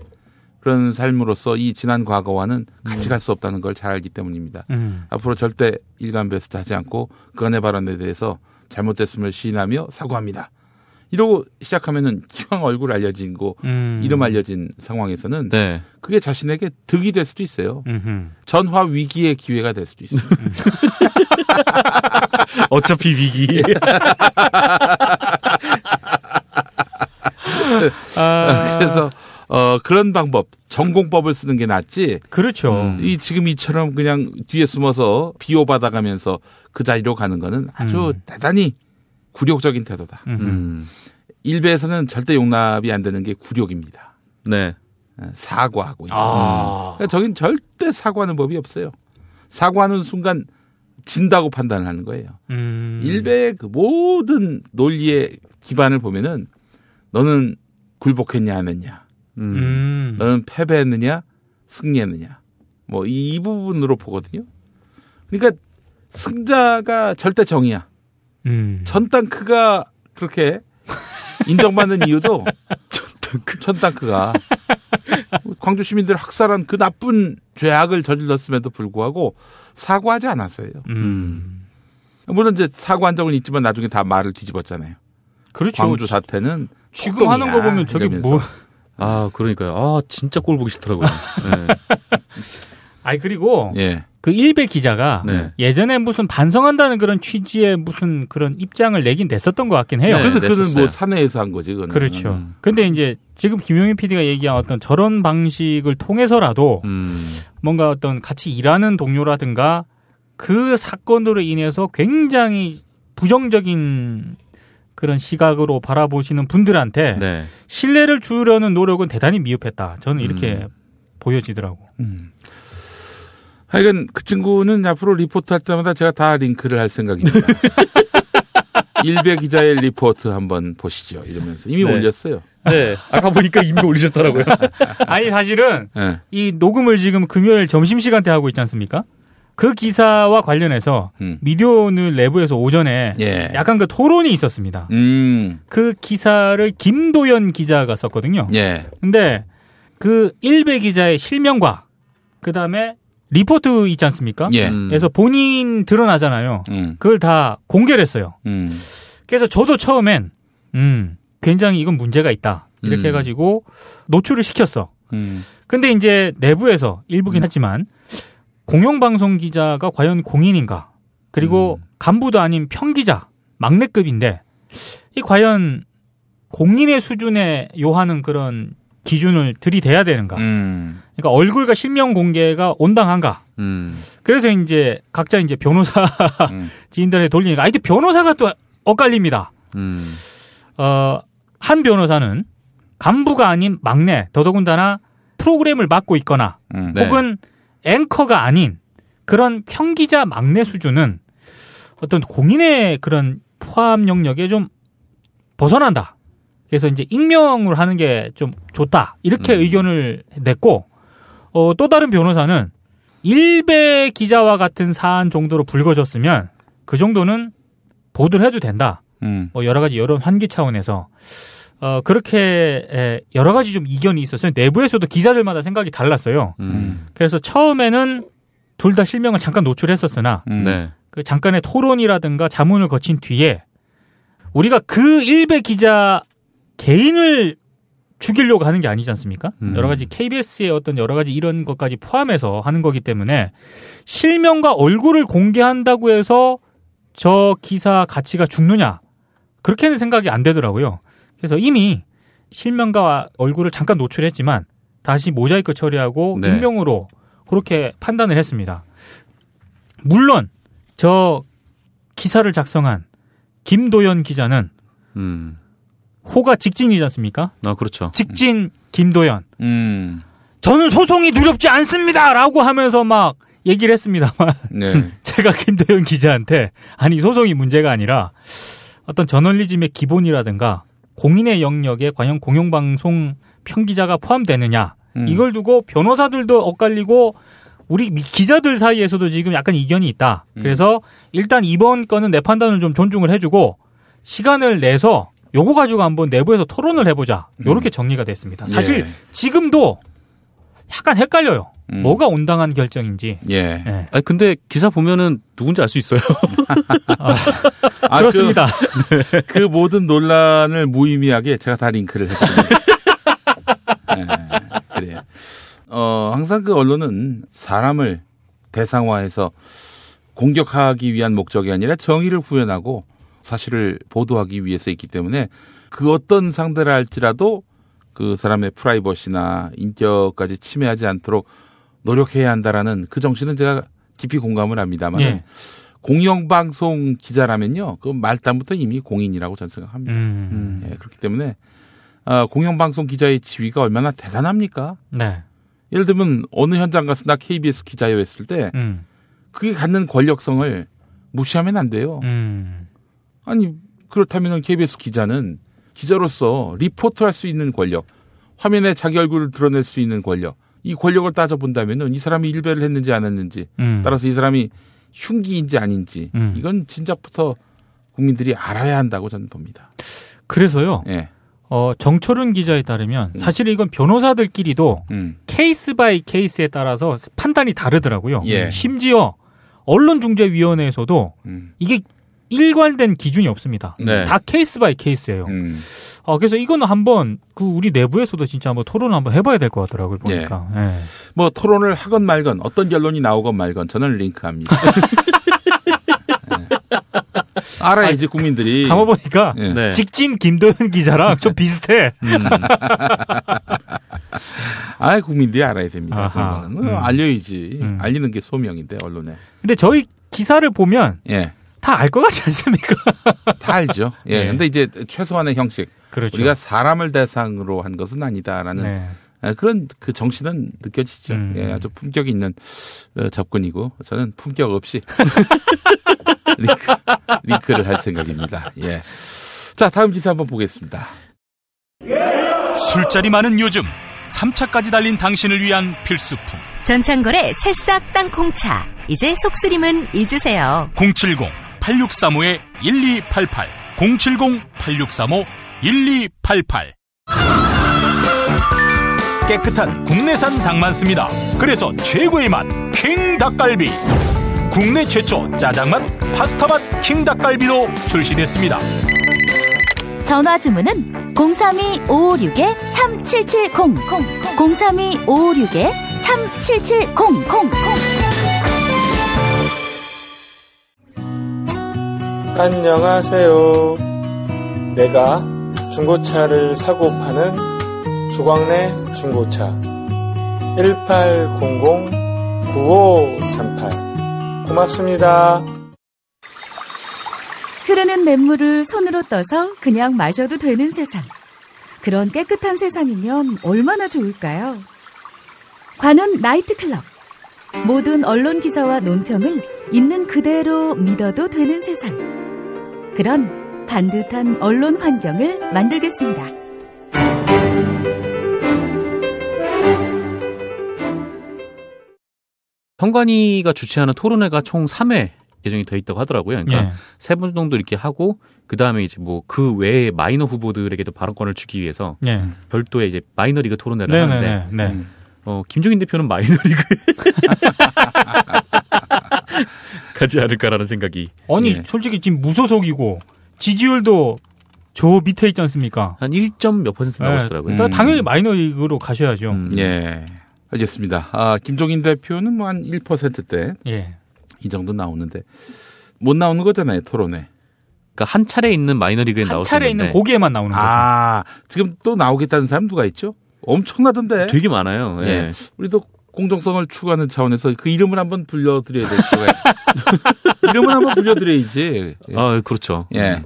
그런 삶으로서 이 지난 과거와는 같이 갈 수 없다는 걸 잘 알기 때문입니다. 앞으로 절대 일간베스트 하지 않고 그간의 발언에 대해서 잘못됐음을 시인하며 사과합니다. 이러고 시작하면은 기왕 얼굴 알려진 거 이름 알려진 상황에서는
네.
그게 자신에게 득이 될 수도 있어요. 전화 위기의 기회가 될 수도 있어요.
어차피 위기.
그래서 그런 방법, 전공법을 쓰는 게 낫지.
그렇죠.
이 지금 이처럼 그냥 뒤에 숨어서 비호받아가면서 그 자리로 가는 거는 아주 대단히 굴욕적인 태도다. 일베에서는 절대 용납이 안 되는 게 굴욕입니다.
네.
사과하고. 그러니까 저긴 절대 사과하는 법이 없어요. 사과하는 순간 진다고 판단을 하는 거예요. 일베의 그 모든 논리의 기반을 보면은 너는 굴복했냐 안 했냐. 너는 패배했느냐 승리했느냐. 뭐 이 부분으로 보거든요. 그러니까 승자가 절대 정의야. 전 땅크가 그렇게 인정받는 이유도 전 땅크가 광주 시민들을 학살한 그 나쁜 죄악을 저질렀음에도 불구하고 사과하지 않았어요. 물론 이제 사과한 적은 있지만 나중에 다 말을 뒤집었잖아요.
그렇죠.
광주 사태는
지금 하는 거 보면 저게 뭐.
그러니까요. 진짜 꼴 보기 싫더라고요. 네.
아니, 그리고.
예.
그 일베 기자가
네.
예전에 무슨 반성한다는 그런 취지의 무슨 그런 입장을 내긴 냈었던 것 같긴 해요.
네, 그는 뭐 사내에서 한 거지, 그거는.
그렇죠. 근데 이제 지금 김용희 PD가 얘기한 어떤 저런 방식을 통해서라도 뭔가 어떤 같이 일하는 동료라든가 그 사건으로 인해서 굉장히 부정적인 그런 시각으로 바라보시는 분들한테
네.
신뢰를 주려는 노력은 대단히 미흡했다. 저는 이렇게 보여지더라고.
하여간 그 친구는 앞으로 리포트 할 때마다 제가 다 링크를 할 생각입니다. 일베 기자의 리포트 한번 보시죠. 이러면서 이미
네.
올렸어요.
네. 아까 보니까 이미 올리셨더라고요.
아니 사실은
네.
이 녹음을 지금 금요일 점심시간 때 하고 있지 않습니까? 그 기사와 관련해서 미디어오늘 내부에서 오전에
예.
약간 그 토론이 있었습니다. 그 기사를 김도연 기자가 썼거든요.
예.
근데 그 일베 기자의 실명과 그다음에 리포트 있지 않습니까?
예.
그래서 본인 드러나잖아요. 그걸 다 공개를 했어요. 그래서 저도 처음엔 굉장히 이건 문제가 있다. 이렇게 해가지고 노출을 시켰어. 근데 이제 내부에서 일부긴 하지만 공영방송 기자가 과연 공인인가? 그리고 간부도 아닌 평기자, 막내급인데 이 과연 공인의 수준에 요하는 그런 기준을 들이대야 되는가? 그러니까 얼굴과 실명 공개가 온당한가? 그래서 이제 각자 이제 변호사 지인들에 돌리니까 이게 변호사가 또 엇갈립니다. 한 변호사는 간부가 아닌 막내, 더더군다나 프로그램을 맡고 있거나 혹은 앵커가 아닌 그런 평기자 막내 수준은 어떤 공인의 그런 포함 영역에 좀 벗어난다. 그래서 이제 익명을 하는 게 좀 좋다. 이렇게 의견을 냈고, 또 다른 변호사는 일베 기자와 같은 사안 정도로 불거졌으면 그 정도는 보도를 해도 된다. 뭐 여러 가지 여론 환기 차원에서 그렇게 여러 가지 좀 이견이 있었어요. 내부에서도 기자들마다 생각이 달랐어요. 그래서 처음에는 둘 다 실명을 잠깐 노출했었으나 그 잠깐의 토론이라든가 자문을 거친 뒤에 우리가 그 일베 기자 개인을 죽이려고 하는 게 아니지 않습니까? 여러 가지 KBS의 어떤 여러 가지 이런 것까지 포함해서 하는 거기 때문에 실명과 얼굴을 공개한다고 해서 저 기사 가치가 죽느냐? 그렇게는 생각이 안 되더라고요. 그래서 이미 실명과 얼굴을 잠깐 노출했지만 다시 모자이크 처리하고 익명으로 그렇게 판단을 했습니다. 물론 저 기사를 작성한 김도연 기자는 호가 직진이지 않습니까?
아, 그렇죠.
직진 김도연. 저는 소송이 두렵지 않습니다라고 하면서 막 얘기를 했습니다만 제가 김도연 기자한테 아니 소송이 문제가 아니라 어떤 저널리즘의 기본이라든가 공인의 영역에 과연 공영방송 평기자가 포함되느냐 이걸 두고 변호사들도 엇갈리고 우리 기자들 사이에서도 지금 약간 이견이 있다. 그래서 일단 이번 건은 내 판단을 좀 존중을 해주고 시간을 내서 요거 가지고 한번 내부에서 토론을 해보자. 요렇게 정리가 됐습니다. 사실 지금도 약간 헷갈려요. 뭐가 온당한 결정인지.
아니, 근데 기사 보면은 누군지 알 수 있어요.
그렇습니다.
그 모든 논란을 무의미하게 제가 다 링크를 했거든요. 그래요. 항상 그 언론은 사람을 대상화해서 공격하기 위한 목적이 아니라 정의를 구현하고 사실을 보도하기 위해서 있기 때문에 그 어떤 상대를 할지라도 그 사람의 프라이버시나 인격까지 침해하지 않도록 노력해야 한다라는 그 정신은 제가 깊이 공감을 합니다만 공영방송 기자라면요. 그 말단부터 이미 공인이라고 저는 생각합니다. 그렇기 때문에 공영방송 기자의 지위가 얼마나 대단합니까? 예를 들면 어느 현장 가서 나 KBS 기자여 했을 때 그게 갖는 권력성을 무시하면 안 돼요. 아니 그렇다면 KBS 기자는 기자로서 리포트할 수 있는 권력, 화면에 자기 얼굴을 드러낼 수 있는 권력, 이 권력을 따져본다면 이 사람이 일배를 했는지 안 했는지 따라서 이 사람이 흉기인지 아닌지 이건 진작부터 국민들이 알아야 한다고 저는 봅니다.
그래서요. 정철은 기자에 따르면 사실 이건 변호사들끼리도 케이스 바이 케이스에 따라서 판단이 다르더라고요. 심지어 언론중재위원회에서도 이게 일관된 기준이 없습니다. 다 케이스 바이 케이스예요. 그래서 이거는 한번 그 우리 내부에서도 진짜 한번 토론을 한번 해봐야 될 것 같더라고요. 보니까.
뭐 토론을 하건 말건 어떤 결론이 나오건 말건 저는 링크합니다. 알아야지 국민들이.
가만 보니까 직진 김도연 기자랑 좀 비슷해.
국민들이 알아야 됩니다. 알려야지. 알리는 게 소명인데 언론에.
근데 저희 기사를 보면 다 알 것 같지 않습니까?
다 알죠. 근데 이제 최소한의 형식. 그렇죠. 우리가 사람을 대상으로 한 것은 아니다라는 그런 그 정신은 느껴지죠. 아주 품격 있는 접근이고 저는 품격 없이 링크를 할 생각입니다. 예. 자, 다음 기사 한번 보겠습니다.
술자리 많은 요즘 3차까지 달린 당신을 위한 필수품.
전창걸의 새싹 땅콩차. 이제 속쓰림은 잊으세요.
070-8635-1288 070-8635-1288 깨끗한 국내산 닭만 씁니다. 그래서 최고의 맛 킹 닭갈비. 국내 최초 짜장맛 파스타맛 킹 닭갈비로 출시됐습니다.
전화 주문은 032-556-3770 032-556-3770.
안녕하세요. 내가 중고차를 사고 파는 조광래 중고차 1800-9538 고맙습니다.
흐르는 냇물을 손으로 떠서 그냥 마셔도 되는 세상. 그런 깨끗한 세상이면 얼마나 좋을까요? 관훈 나이트클럽. 모든 언론 기사와 논평을 있는 그대로 믿어도 되는 세상. 그런 반듯한 언론 환경을 만들겠습니다.
선관위가 주최하는 토론회가 총 3회 예정이 돼 있다고 하더라고요. 그러니까 3분 정도 이렇게 하고 그 다음에 이제 뭐 그 외에 마이너 후보들에게도 발언권을 주기 위해서 별도의 이제 마이너리그 토론회를 하는데 김종인 대표는 마이너리그 가지 않을까라는 생각이.
아니 솔직히 지금 무소속이고 지지율도 저 밑에 있지 않습니까?
한 1몇 % 나오시더라고요.
당연히 마이너리그로 가셔야죠.
예, 알겠습니다. 김종인 대표는 뭐 한 1%대 이 정도 나오는데 못 나오는 거잖아요, 토론회.
그러니까 한 차례 있는 마이너리그에 나올 수 있는데
한 차례 있는 거기에만 나오는 거죠.
지금 또 나오겠다는 사람 누가 있죠? 엄청나던데.
되게 많아요. 예.
우리도 공정성을 추구하는 차원에서 그 이름을 한번 불려드려야 될 수가 있어요. 이름을 한번 불려드려야지.
그렇죠.
예.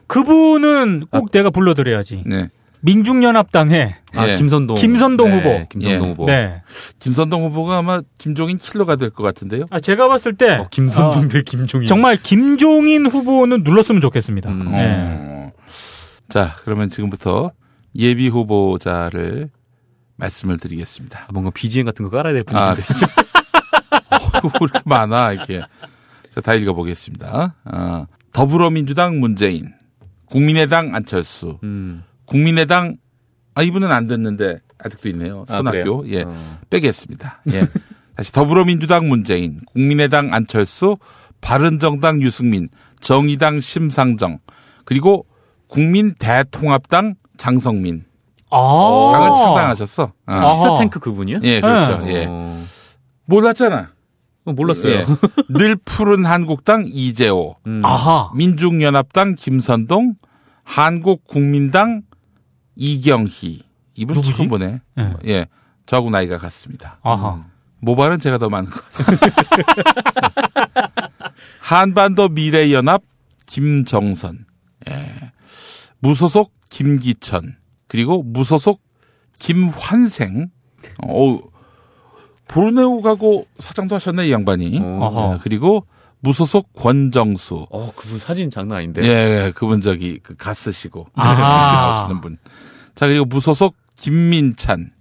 그분은 꼭 내가 불러드려야지. 민중연합당의
김선동
후보.
김선동 후보.
네.
김선동 후보가 아마 김종인 킬러가 될 것 같은데요.
제가 봤을 때
김선동 대 김종인.
정말 김종인 후보는 눌렀으면 좋겠습니다.
자, 그러면 지금부터 예비 후보자를 말씀을 드리겠습니다.
뭔가 BGM 같은 거 깔아야 될 분인데.
이렇게 많아 이렇게. 자, 다 읽어보겠습니다. 더불어민주당 문재인, 국민의당 안철수, 국민의당 이분은 안 됐는데 아직도 있네요. 손학규. 빼겠습니다. 다시 더불어민주당 문재인, 국민의당 안철수, 바른정당 유승민, 정의당 심상정, 그리고 국민대통합당 장성민. 당은 창당하셨어.
시사탱크 그분이요?
예, 그렇죠. 몰랐잖아.
몰랐어요.
늘 푸른 한국당 이재호, 민중연합당 김선동, 한국국민당 이경희. 이분
누구지?
처음 보네. 저하고 나이가 같습니다. 모발은 제가 더 많은 것 같습니다. 한반도 미래연합 김정선, 무소속 김기천, 그리고 무소속 김환생. 보르네오 가고 사장도 하셨네, 이 양반이. 그리고 무소속 권정수.
그분 사진 장난 아닌데.
예, 그분 그 가스시고 나오시는 분. 자, 그리고 무소속 김민찬.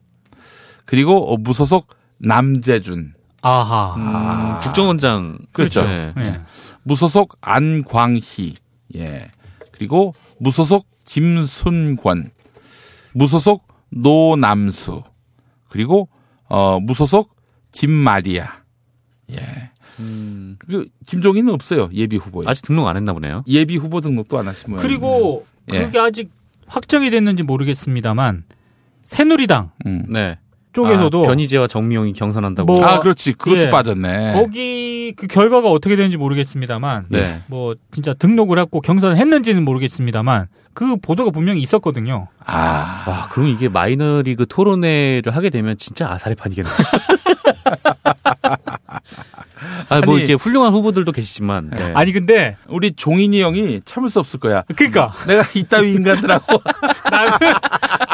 그리고 무소속 남재준.
국정원장.
그렇죠. 무소속 안광희. 그리고 무소속 김순권. 무소속 노남수. 그리고 무소속 김마리아. 김종인은 없어요. 예비 후보에.
아직 등록 안 했나 보네요.
예비 후보 등록도 안 하신 모양이에요.
그리고 그게 아직 확정이 됐는지 모르겠습니다만 새누리당 쪽에서도
변희재와 정미영이 경선한다고.
그렇지. 그것도 빠졌네.
거기 그 결과가 어떻게 되는지 모르겠습니다만 뭐 진짜 등록을 했고 경선했는지는 모르겠습니다만 그 보도가 분명히 있었거든요.
그럼 이게 마이너리그 토론회를 하게 되면 진짜 아사리판이겠네요. 뭐 이렇게 훌륭한 후보들도 계시지만.
아니 근데
우리 종인이 형이 참을 수 없을 거야.
그러니까
내가 이따위 인간들하고
나는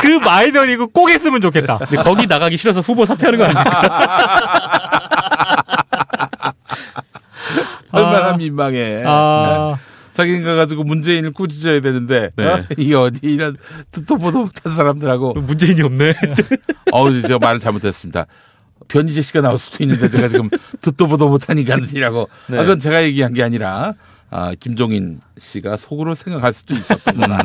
그 마이너리그 꼭 했으면 좋겠다.
근데 거기 나가기 싫어서 후보 사퇴하는 거 아닙니까?
얼마나 민망해. 자기가 가지고 문재인을 꾸짖어야 되는데 이 어디 이런 듣도 보도 못한 사람들하고
문재인이 없네.
제가 말을 잘못했습니다. 변희재 씨가 나올 수도 있는데 제가 지금 듣도 보도 못한 인간이라고. 그건 제가 얘기한 게 아니라 김종인 씨가 속으로 생각할 수도 있었던 거나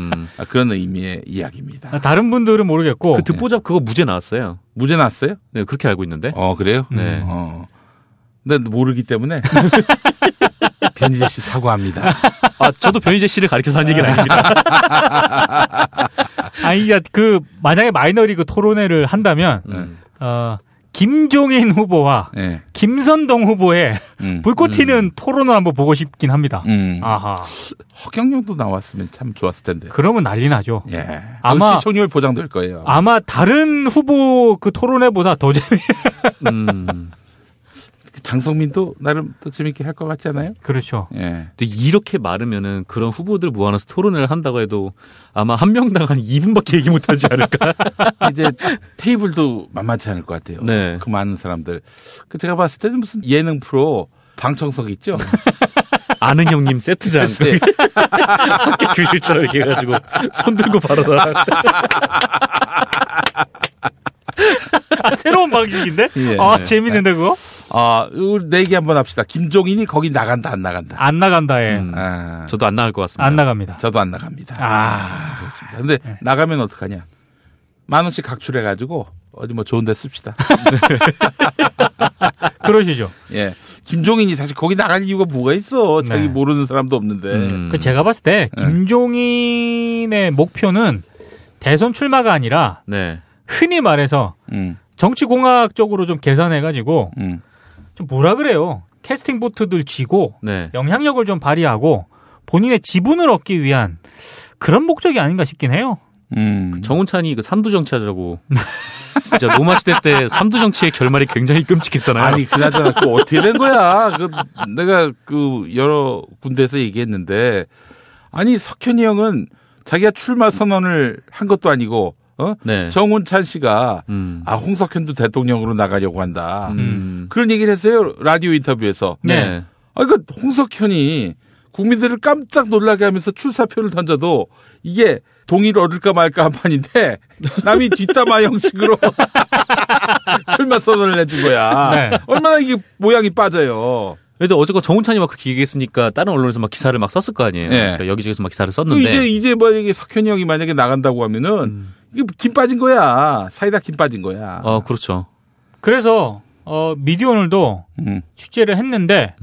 그런 의미의 이야기입니다.
다른 분들은 모르겠고
그 듣보잡 그거 무죄 나왔어요.
무죄 나왔어요?
네, 그렇게 알고 있는데.
그래요?
네.
근데 모르기 때문에 변희재 씨 사과합니다.
저도 변희재 씨를 가리켜서 한 얘기는 아닙니다.
만약에 마이너리그 토론회를 한다면 김종인 후보와 김선동 후보의 불꽃 튀는 토론을 한번 보고 싶긴 합니다. 아하.
허경영도 나왔으면 참 좋았을 텐데.
그러면 난리 나죠.
예.
아마
시청률 보장될 거예요.
아마 다른 후보 그 토론회보다 더
장성민도 나름 또 재밌게 할 것 같지 않아요?
그렇죠.
예. 근데 이렇게 많으면은 그런 후보들 모아놔서 토론회를 한다고 해도 아마 한 명당 한 2분밖에 얘기 못하지 않을까.
이제 테이블도 만만치 않을 것 같아요.
네.
그 많은 사람들. 제가 봤을 때는 무슨 예능 프로 방청석 있죠?
아는 형님 세트장. 네. 학교 교실처럼 이렇게 해가지고 손 들고 바로 나가.
새로운 방식인데? 재밌는데 그거?
우리 내기 한번 합시다. 김종인이 거기 나간다 안 나간다?
안 나간다에.
저도 안 나갈 것 같습니다.
안 나갑니다.
저도 안 나갑니다. 그렇습니다. 근데 나가면 어떡하냐? 10,000원씩 각출해가지고 어디 뭐 좋은 데 씁시다.
그러시죠.
예. 김종인이 사실 거기 나갈 이유가 뭐가 있어? 자기 모르는 사람도 없는데.
제가 봤을 때 김종인의 목표는 대선 출마가 아니라 흔히 말해서 정치공학적으로 좀 계산해가지고 좀 뭐라 그래요. 캐스팅 보트들 쥐고 영향력을 좀 발휘하고 본인의 지분을 얻기 위한 그런 목적이 아닌가 싶긴 해요.
정운찬이 그 삼두 정치하자고 진짜 로마 시대 때 삼두 정치의 결말이 굉장히 끔찍했잖아요.
아니 그나저나 그 어떻게 된 거야? 내가 여러 군데에서 얘기했는데 아니 석현이 형은 자기가 출마 선언을 한 것도 아니고 정운찬 씨가 홍석현도 대통령으로 나가려고 한다. 그런 얘기를 했어요. 라디오 인터뷰에서. 홍석현이 국민들을 깜짝 놀라게 하면서 출사표를 던져도 이게 동의를 얻을까 말까 한 판인데 남이 뒷담화 형식으로 출마 선언을 해준 거야. 얼마나 이게 모양이 빠져요.
그래도 어쨌건 정운찬이 막 그렇게 얘기했으니까 다른 언론에서 막 기사를 막 썼을 거 아니에요. 그러니까 여기저기서 막 기사를 썼는데
이제 만약에 석현이 형이 만약에 나간다고 하면은 이게 김 빠진 거야. 사이다 김 빠진 거야.
그렇죠.
그래서 미디어오늘도 취재를 했는데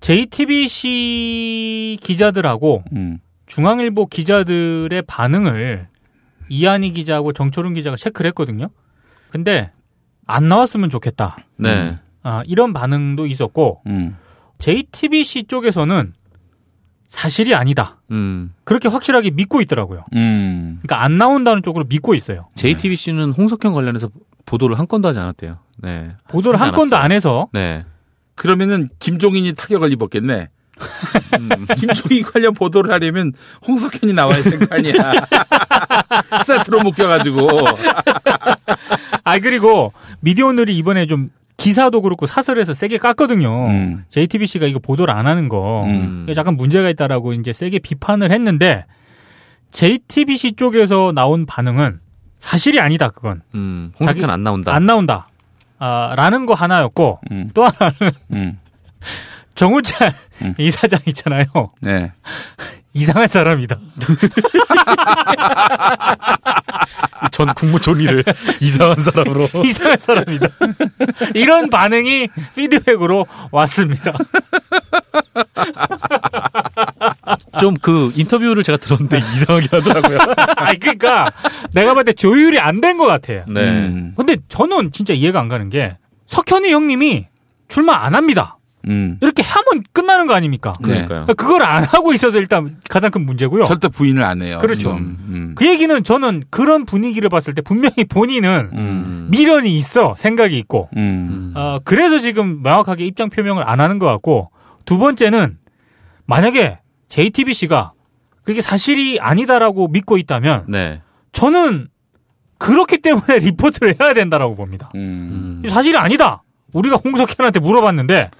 JTBC 기자들하고 중앙일보 기자들의 반응을 이한희 기자하고 정초른 기자가 체크를 했거든요. 근데 안 나왔으면 좋겠다. 이런 반응도 있었고 JTBC 쪽에서는 사실이 아니다. 그렇게 확실하게 믿고 있더라고요. 그러니까 안 나온다는 쪽으로 믿고 있어요.
JTBC는 홍석현 관련해서 보도를 한 건도 하지 않았대요.
보도를 한 건도 안 해서.
그러면은 김종인이 타격을 입었겠네. 김종인 관련 보도를 하려면 홍석현이 나와야 될 거 아니야. 세트로 묶여가지고.
그리고 미디어오늘이 이번에 좀 기사도 그렇고 사설에서 세게 깠거든요. JTBC가 이거 보도를 안 하는 거. 약간 문제가 있다라고 이제 세게 비판을 했는데 JTBC 쪽에서 나온 반응은 사실이 아니다, 그건.
홍석현 안 나온다.
안 나온다. 라는 거 하나였고 또 하나는 정우찬 이사장 있잖아요. 이상한 사람이다.
전 국무총리를 이상한 사람으로.
이상한 사람이다. 이런 반응이 피드백으로 왔습니다.
좀 그 인터뷰를 제가 들었는데 이상하긴 하더라고요.
그러니까 내가 봤을 때 조율이 안 된 것 같아요. 근데 저는 진짜 이해가 안 가는 게 석현이 형님이 출마 안 합니다. 이렇게 하면 끝나는 거 아닙니까?
그러니까요.
그걸 안 하고 있어서 일단 가장 큰 문제고요.
절대 부인을 안 해요.
그렇죠. 그 얘기는 저는 그런 분위기를 봤을 때 분명히 본인은 미련이 있어, 생각이 있고. 그래서 지금 명확하게 입장 표명을 안 하는 것 같고, 두 번째는 만약에 JTBC가 그게 사실이 아니다라고 믿고 있다면 저는 그렇기 때문에 리포트를 해야 된다라고 봅니다. 사실이 아니다. 우리가 홍석현한테 물어봤는데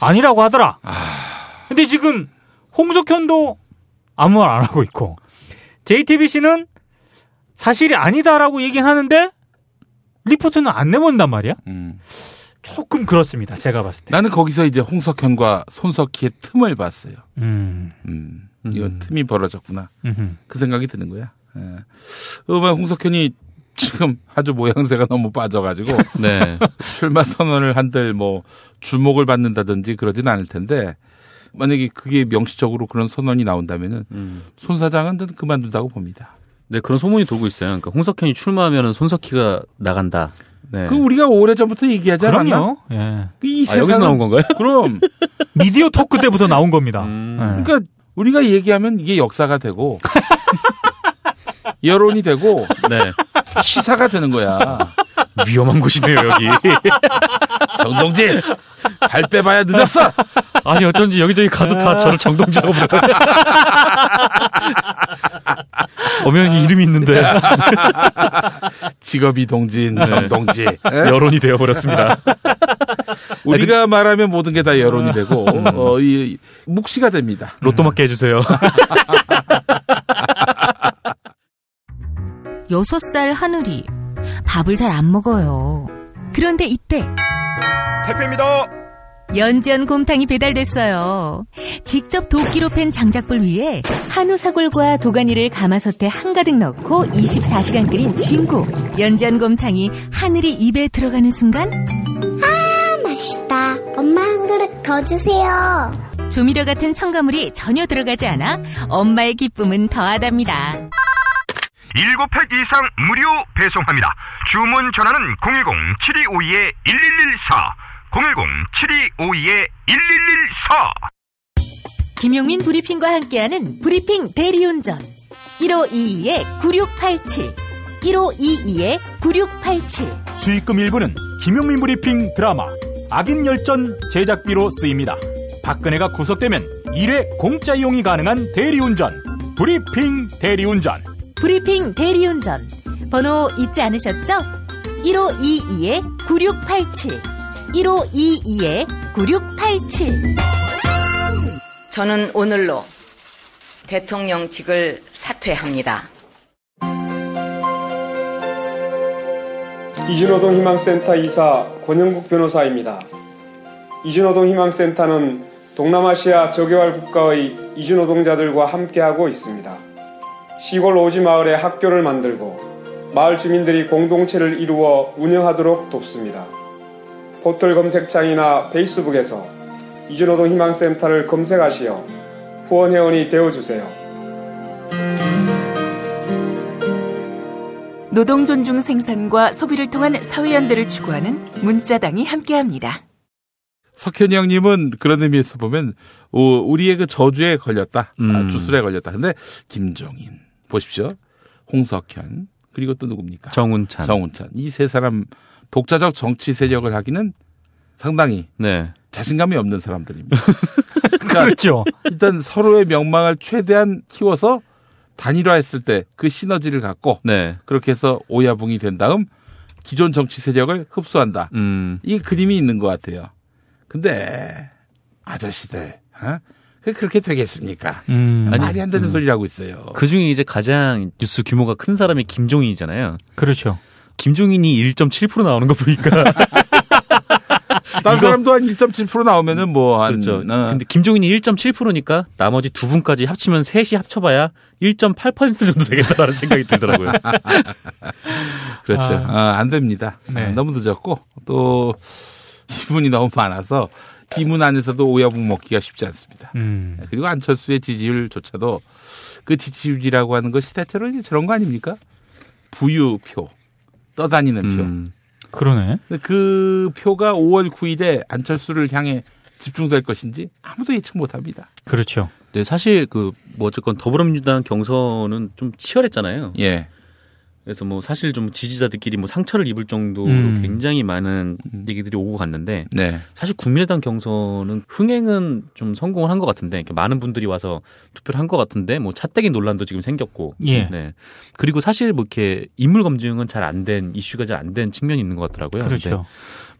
아니라고 하더라. 근데 지금 홍석현도 아무 말 안 하고 있고 JTBC는 사실이 아니다라고 얘기하는데 리포트는 안 내본단 말이야. 조금 그렇습니다. 제가 봤을 때.
나는 거기서 이제 홍석현과 손석희의 틈을 봤어요. 이건 틈이 벌어졌구나. 그 생각이 드는 거야. 홍석현이 지금 아주 모양새가 너무 빠져가지고
네.
출마 선언을 한들 뭐 주목을 받는다든지 그러진 않을 텐데 만약에 그게 명시적으로 그런 선언이 나온다면은 손 사장은 저는 그만둔다고 봅니다.
네, 그런 소문이 돌고 있어요. 그러니까 홍석현이 출마하면은 손석희가 나간다. 네.
그 우리가 오래전부터 얘기하지 않았나?
그럼요. 예.
여기서 나온 건가요?
그럼
미디어 토크 때부터 나온 겁니다.
그러니까 우리가 얘기하면 이게 역사가 되고 여론이 되고
네.
시사가 되는 거야.
위험한 곳이네요 여기.
정동진 발 빼봐야 늦었어.
아니 어쩐지 여기저기 가도 다 저를 정동진이라고 불러요. 엄연히 이름이 있는데.
직업이 동진, 정동진.
여론이 되어버렸습니다.
우리가 말하면 모든 게 다 여론이 되고 이 묵시가 됩니다.
로또 맞게 해주세요.
6살 하늘이 밥을 잘 안 먹어요. 그런데 이때
택배입니다.
연지연 곰탕이 배달됐어요. 직접 도끼로 팬 장작불 위에 한우 사골과 도가니를 가마솥에 한가득 넣고 24시간 끓인 진구. 연지연 곰탕이 하늘이 입에 들어가는 순간
맛있다. 엄마 한 그릇 더 주세요.
조미료 같은 첨가물이 전혀 들어가지 않아 엄마의 기쁨은 더하답니다.
7팩 이상 무료 배송합니다. 주문 전화는 010-7252-1114 010-7252-1114.
김용민 브리핑과 함께하는 브리핑 대리운전 1522-9687 1522-9687.
수익금 일부는 김용민 브리핑 드라마 악인 열전 제작비로 쓰입니다. 박근혜가 구속되면 1회 공짜 이용이 가능한 대리운전 브리핑 대리운전.
브리핑 대리운전 번호 잊지 않으셨죠? 1522-9687 1522-9687.
저는 오늘로 대통령직을 사퇴합니다.
이주노동 희망센터 이사 권영국 변호사입니다. 이주노동 희망센터는 동남아시아 저개발 국가의 이주노동자들과 함께하고 있습니다. 시골 오지 마을에 학교를 만들고 마을 주민들이 공동체를 이루어 운영하도록 돕습니다. 포털 검색창이나 페이스북에서 이주노동 희망센터를 검색하시어 후원회원이 되어주세요.
노동 존중 생산과 소비를 통한 사회연대를 추구하는 문자당이 함께합니다.
석현이 형님은 그런 의미에서 보면 우리의 그 저주에 걸렸다. 주술에 걸렸다. 근데 김종인 보십시오. 홍석현 그리고 또 누굽니까?
정운찬.
이 세 사람 독자적 정치 세력을 하기는 상당히
네.
자신감이 없는 사람들입니다.
그러니까 그렇죠.
일단 서로의 명망을 최대한 키워서 단일화했을 때 그 시너지를 갖고
네.
그렇게 해서 오야붕이 된 다음 기존 정치 세력을 흡수한다. 이 그림이 있는 것 같아요. 근데 아저씨들 그렇게 되겠습니까? 말이 안 되는 소리를 하고 있어요.
그중에 이제 가장 뉴스 규모가 큰 사람이 김종인이잖아요.
그렇죠.
김종인이 1.7% 나오는 거 보니까
다른 사람도 한 1.7% 나오면은 뭐 한.
그렇죠. 근데 김종인이 1.7%니까 나머지 두 분까지 합치면 셋이 합쳐봐야 1.8% 정도 되겠다라는 생각이 들더라고요.
그렇죠. 안 됩니다. 네. 너무 늦었고 또 이분이 너무 많아서 비문 안에서도 오야붕 먹기가 쉽지 않습니다. 그리고 안철수의 지지율조차도 그 지지율이라고 하는 것이 대체로 이제 저런 거 아닙니까? 부유표, 떠다니는 표.
그러네.
그 표가 5월 9일에 안철수를 향해 집중될 것인지 아무도 예측 못합니다.
그렇죠.
네, 사실 뭐 어쨌건 더불어민주당 경선은 좀 치열했잖아요.
예.
그래서 뭐 사실 좀 지지자들끼리 뭐 상처를 입을 정도로 굉장히 많은 얘기들이 오고 갔는데
네.
사실 국민의당 경선은 흥행은 좀 성공을 한 것 같은데 많은 분들이 와서 투표를 한 것 같은데 뭐 차떼기 논란도 지금 생겼고
예.
네. 그리고 사실 뭐 이렇게 인물 검증은 잘 안 된 이슈가 잘 안 된 측면이 있는 것 같더라고요.
그렇죠.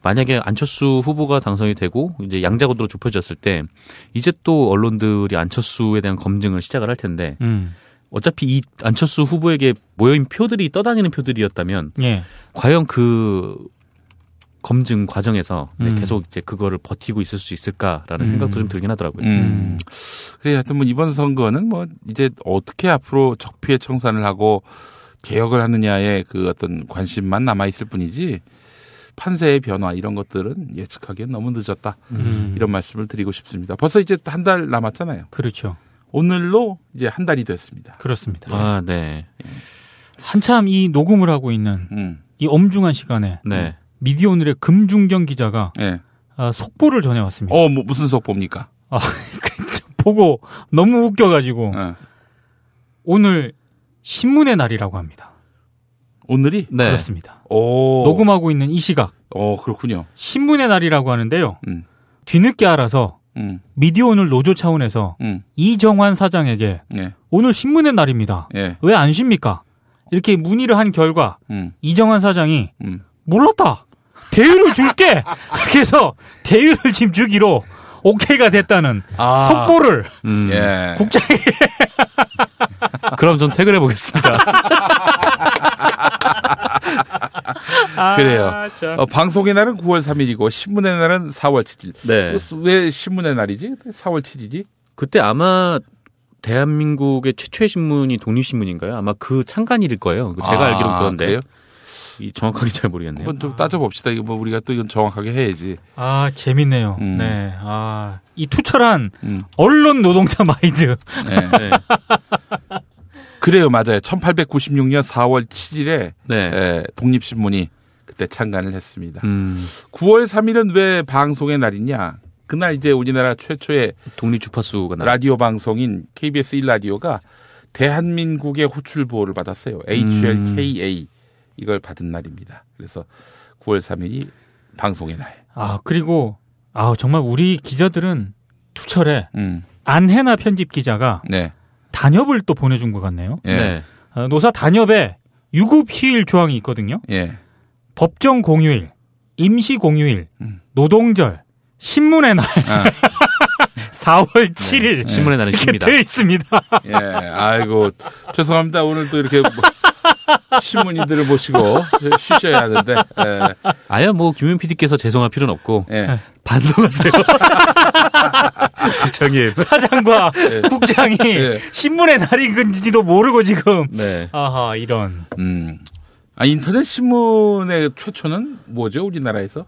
만약에 안철수 후보가 당선이 되고 이제 양자구도로 좁혀졌을 때 이제 또 언론들이 안철수에 대한 검증을 시작을 할 텐데 어차피 이 안철수 후보에게 모여있는 표들이 떠다니는 표들이었다면
예.
과연 그 검증 과정에서 계속 이제 그거를 버티고 있을 수 있을까라는 생각도 좀 들긴 하더라고요.
그래 하여튼 뭐 이번 선거는 뭐 이제 어떻게 앞으로 적폐 청산을 하고 개혁을 하느냐에 그 어떤 관심만 남아 있을 뿐이지 판세의 변화 이런 것들은 예측하기엔 너무 늦었다. 이런 말씀을 드리고 싶습니다. 벌써 이제 한 달 남았잖아요.
그렇죠.
오늘로 이제 한 달이 됐습니다.
그렇습니다.
아, 네.
한참 이 녹음을 하고 있는 이 엄중한 시간에
네.
미디어오늘의 금중경 기자가
네.
속보를 전해왔습니다.
뭐 무슨 속보입니까?
보고 너무 웃겨가지고 오늘 신문의 날이라고 합니다.
오늘이?
네. 그렇습니다.
오.
녹음하고 있는 이 시각.
그렇군요.
신문의 날이라고 하는데요. 뒤늦게 알아서 미디어오늘 노조 차원에서 이정환 사장에게 오늘 신문의 날입니다. 왜 안 쉽니까? 이렇게 문의를 한 결과 이정환 사장이 몰랐다. 대위를 줄게. 그래서 대위를 지금 주기로 오케이가 됐다는 속보를 국장에게.
그럼 전 퇴근해 보겠습니다.
그래요. 방송의 날은 9월 3일이고 신문의 날은 4월 7일.
네.
왜 신문의 날이지? 4월 7일이?
그때 아마 대한민국의 최초의 신문이 독립신문인가요? 아마 그 창간일일 거예요. 제가 알기로는 그런데.
그래요?
정확하게 잘 모르겠네요.
한번 좀 따져봅시다. 이거 뭐 우리가 또 이건 정확하게 해야지.
재밌네요. 네. 이 투철한 언론 노동자 마인드.
네. 그래요, 맞아요. 1896년 4월 7일에 독립신문이 그때 창간을 했습니다. 9월 3일은 왜 방송의 날이냐? 그날 이제 우리나라 최초의
독립주파수가
라디오 방송인 KBS 1라디오가 대한민국의 호출보호를 받았어요. HLKA 이걸 받은 날입니다. 그래서 9월 3일이 방송의 날.
그리고 정말 우리 기자들은 투철해. 안혜나 편집 기자가 단협을 또 보내준 것 같네요. 노사 단협에 유급휴일 조항이 있거든요. 법정 공휴일, 임시 공휴일, 노동절, 신문의 날. 4월 7일.
신문의 날은 쉽니다.
되어 있습니다.
아이고, 죄송합니다. 오늘 또 이렇게 신문인들을 모시고 쉬셔야 하는데.
아예 뭐 김윤 PD께서 죄송할 필요는 없고 반성하세요. 국장님.
사장과 국장이 신문의 날인지도 모르고 지금. 이런.
인터넷 신문의 최초는 뭐죠? 우리나라에서?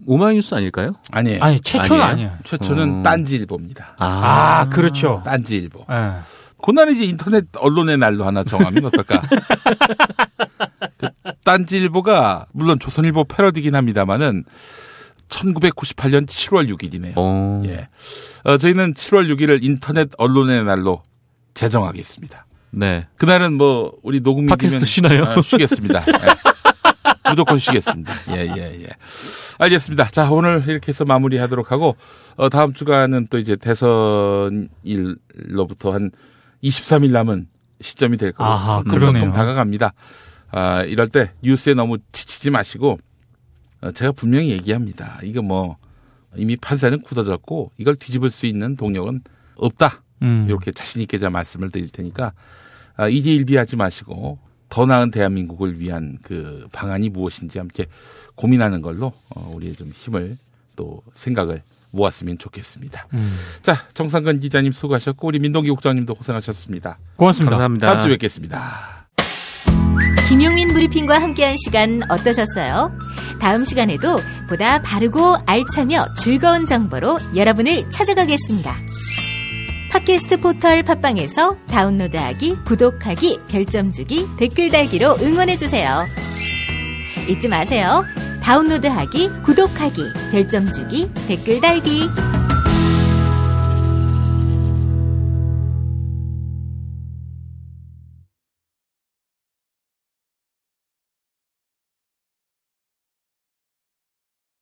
오마이뉴스 아닐까요?
아니에요.
최초는 아니에요.
최초는 딴지일보입니다.
그렇죠.
딴지일보. 그날은 이제 인터넷 언론의 날로 하나 정하면 어떨까? 딴지일보가 물론 조선일보 패러디긴 합니다만은 1998년 7월 6일이네요. 저희는 7월 6일을 인터넷 언론의 날로 제정하겠습니다.
네.
그날은 뭐 우리 녹음이
팟캐스트 쉬나요?
쉬겠습니다. 무조건 쉬겠습니다. 알겠습니다. 자, 오늘 이렇게 해서 마무리하도록 하고 다음 주간은 또 이제 대선일로부터 한 23일 남은 시점이 될 거로 조금 다가갑니다. 이럴 때 뉴스에 너무 지치지 마시고 제가 분명히 얘기합니다. 이거 뭐 이미 판세는 굳어졌고 이걸 뒤집을 수 있는 동력은 없다. 이렇게 자신 있게 제가 말씀을 드릴 테니까 이지일비하지 마시고 더 나은 대한민국을 위한 그 방안이 무엇인지 함께 고민하는 걸로 우리의 좀 힘을 또 생각을 모았으면 좋겠습니다. 자, 정상근 기자님 수고하셨고 우리 민동기 국장님도 고생하셨습니다.
고맙습니다.
감사합니다.
다음 주에 뵙겠습니다.
김용민 브리핑과 함께한 시간 어떠셨어요? 다음 시간에도 보다 바르고 알차며 즐거운 정보로 여러분을 찾아가겠습니다. 팟캐스트 포털 팟빵에서 다운로드하기, 구독하기, 별점 주기, 댓글 달기로 응원해주세요. 잊지 마세요. 다운로드하기, 구독하기, 별점 주기, 댓글 달기.